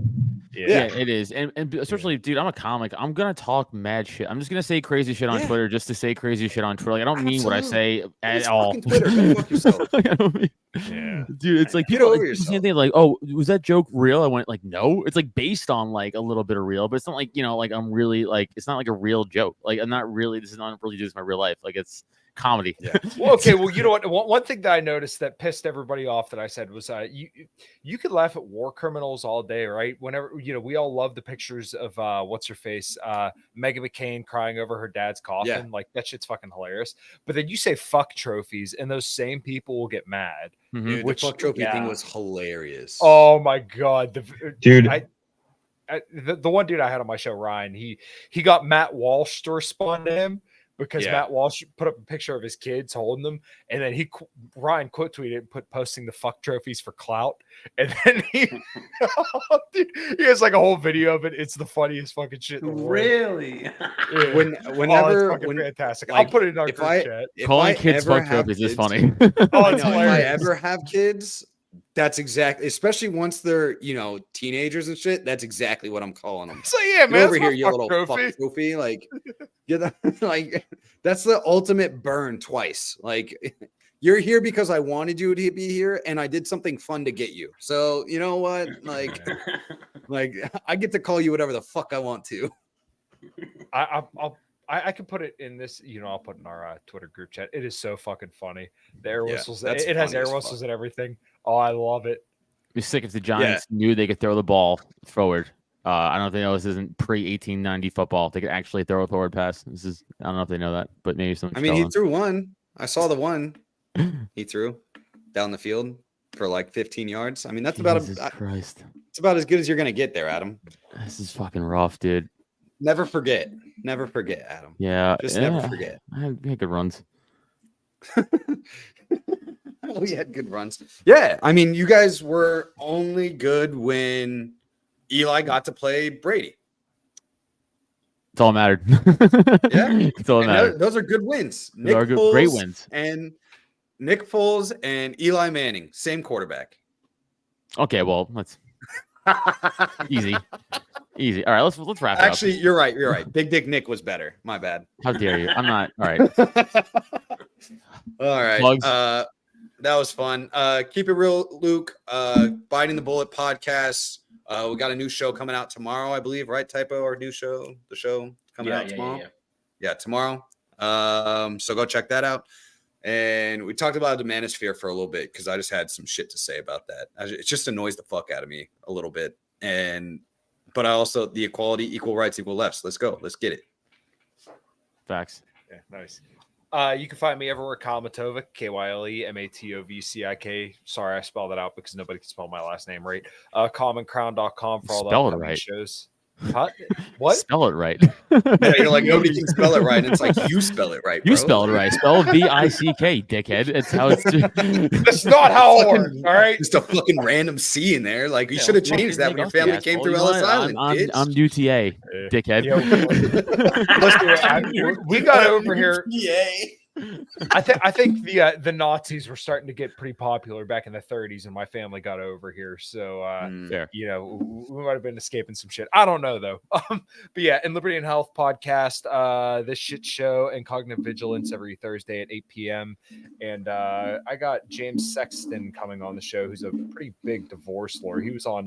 Speaker 2: Yeah, it is. And especially, dude, I'm a comic. I'm going to talk mad shit. I'm just going to say crazy shit on Twitter just to say crazy shit on Twitter. Like, I don't mean what I say at all.
Speaker 3: Twitter. Fuck yourself.
Speaker 2: Dude, it's like, people same thing, like, oh, was that joke real? I went like, no. It's like based on like a little bit of real, but it's not like, you know, like I'm really like, it's not like a real joke. Like, I'm not really, this is not really just my real life. Like, it's comedy.
Speaker 5: Well, okay. Well, you know what? One thing that I noticed that pissed everybody off that I said was, you could laugh at war criminals all day, right? Whenever, you know, we all love the pictures of what's her face, Meghan McCain crying over her dad's coffin.
Speaker 3: Yeah.
Speaker 5: Like, that shit's fucking hilarious. But then you say fuck trophies, and those same people will get mad.
Speaker 3: Dude, the fuck trophy thing was hilarious.
Speaker 5: Oh my god,
Speaker 6: dude!
Speaker 5: The one dude I had on my show, Ryan, he got Matt Walsh to respond to him because Matt Walsh put up a picture of his kids holding them, and then Ryan quote tweeted and posting the fuck trophies for clout, and then dude, he has like a whole video of it. It's the funniest fucking shit in the world.
Speaker 4: Really?
Speaker 3: Whenever
Speaker 5: fantastic. Like, I'll put it in our group chat.
Speaker 2: Calling kids fuck trophies is funny.
Speaker 3: If I ever have kids, that's exactly, especially once they're, you know, teenagers and shit, that's exactly what I'm calling them.
Speaker 5: So yeah, man,
Speaker 3: over here, you little fuck trophy. Like, like that's the ultimate burn twice. Like, you're here because I wanted you to be here, and I did something fun to get you. So you know what? Like, like I get to call you whatever the fuck I want to.
Speaker 5: I can put it in this, you know, I'll put in our Twitter group chat. It is so fucking funny. The air whistles, it has air whistles and everything. Oh, I love it.
Speaker 2: It'd be sick if the Giants knew they could throw the ball forward. I don't know if they know this isn't pre-1890 football. They could actually throw a forward pass. I don't know if they know that, but maybe some.
Speaker 3: I mean, he threw one. I saw the one he threw down the field for like 15 yards. I mean, that's
Speaker 2: Christ.
Speaker 3: It's about as good as you're gonna get there, Adam.
Speaker 2: This is fucking rough, dude.
Speaker 3: Never forget, Adam.
Speaker 2: Yeah,
Speaker 3: just never forget.
Speaker 2: I had good runs.
Speaker 3: We had good runs. Yeah, I mean, you guys were only good when Eli got to play Brady.
Speaker 2: It's all mattered.
Speaker 3: Yeah,
Speaker 2: it's all mattered.
Speaker 3: Those are good wins.
Speaker 2: Great wins.
Speaker 3: And Nick Foles and Eli Manning, same quarterback.
Speaker 2: Okay, well, let's easy. All right, let's wrap it up.
Speaker 3: Actually, you're right. Big Dick Nick was better. My bad.
Speaker 2: How dare you? I'm not. All right.
Speaker 3: All right.
Speaker 2: Plugs.
Speaker 3: That was fun. Keep it real, Luke. Biting the Bullet podcast. We got a new show coming out tomorrow, I believe, right? Typo, our new show. The show coming out tomorrow. Yeah, tomorrow. So go check that out. And we talked about the manosphere for a little bit because I just had some shit to say about that. It just annoys the fuck out of me a little bit. But I also, the equality, equal rights, equal lefts. Let's go. Let's get it.
Speaker 2: Facts.
Speaker 5: Yeah, nice. You can find me everywhere, Kalmatovic, KYLEMATOVCIK. Sorry, I spelled that out because nobody can spell my last name right. CommonCrown.com for all the shows. What?
Speaker 2: Spell it right.
Speaker 3: Yeah, you're like, nobody can spell it right. And it's like, you spell it right, bro.
Speaker 2: You spell it right. Spell VICK, dickhead. It's how it's.
Speaker 5: That's not how it works. All right.
Speaker 3: Just a fucking random C in there. Like, you should have changed that when your family came through Ellis Island.
Speaker 2: I'm UTA, dickhead.
Speaker 5: We got over here. I think the Nazis were starting to get pretty popular back in the 30s, and my family got over here. So you know, we might have been escaping some shit. I don't know though. But yeah, in Liberty and Health podcast, this shit show and Cognitive Vigilance every Thursday at 8 p.m. And I got James Sexton coming on the show, who's a pretty big divorce lawyer. He was on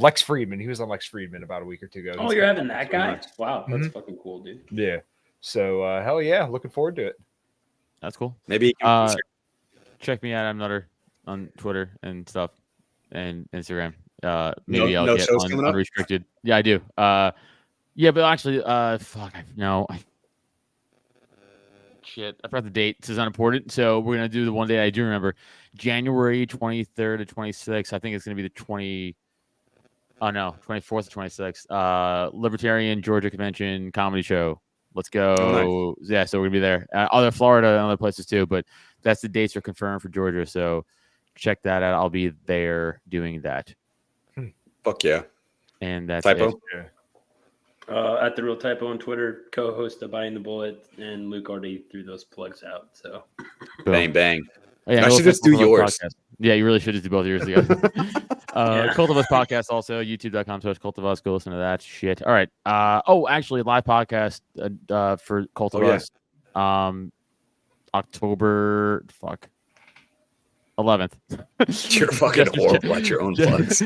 Speaker 5: Lex Friedman. He was on Lex Friedman about a week or two ago.
Speaker 4: Oh, you're having that guy? Wow, that's fucking cool, dude.
Speaker 5: Yeah. So hell yeah, looking forward to it.
Speaker 2: That's cool.
Speaker 3: Maybe
Speaker 2: check me out. I'm Nutter on Twitter and stuff. and Instagram. Maybe I'll get unrestricted. Yeah, I do. Yeah, but actually, shit, I forgot the date. This is unimportant. So we're gonna do the one day I do remember, January 23rd to 26th. I think it's gonna be the 24th to 26th. Libertarian Georgia Convention comedy show. Let's go. Oh, nice. Yeah, so we're gonna be there. Other Florida and other places too, but that's the dates are confirmed for Georgia. So check that out. I'll be there doing that.
Speaker 3: Fuck yeah.
Speaker 2: And that's
Speaker 3: Typo.
Speaker 2: It.
Speaker 4: At the Real Typo on Twitter, co-host of Biting the Bullet, and Luke already threw those plugs out. So
Speaker 3: bang bang.
Speaker 2: Yeah,
Speaker 3: I should just do yours.
Speaker 2: Podcast. Yeah, you really should just do both of yours together. Cult of Us podcast also, youtube.com/Cult of Us. Go listen to that shit. All right. Actually, live podcast for Cult of Us. October 11th.
Speaker 3: You're fucking horrible at your own plugs.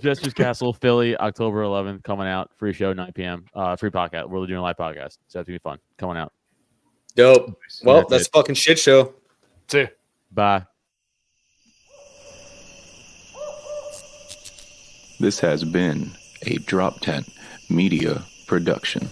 Speaker 2: Jester's Castle, Philly, October 11th, coming out. Free show, 9 p.m. Free podcast. We're doing a live podcast, so it's gonna be fun. Coming out.
Speaker 3: Dope. Well, that's fucking shit show.
Speaker 5: See.
Speaker 2: Bye.
Speaker 1: This has been a Drop Tent Media production.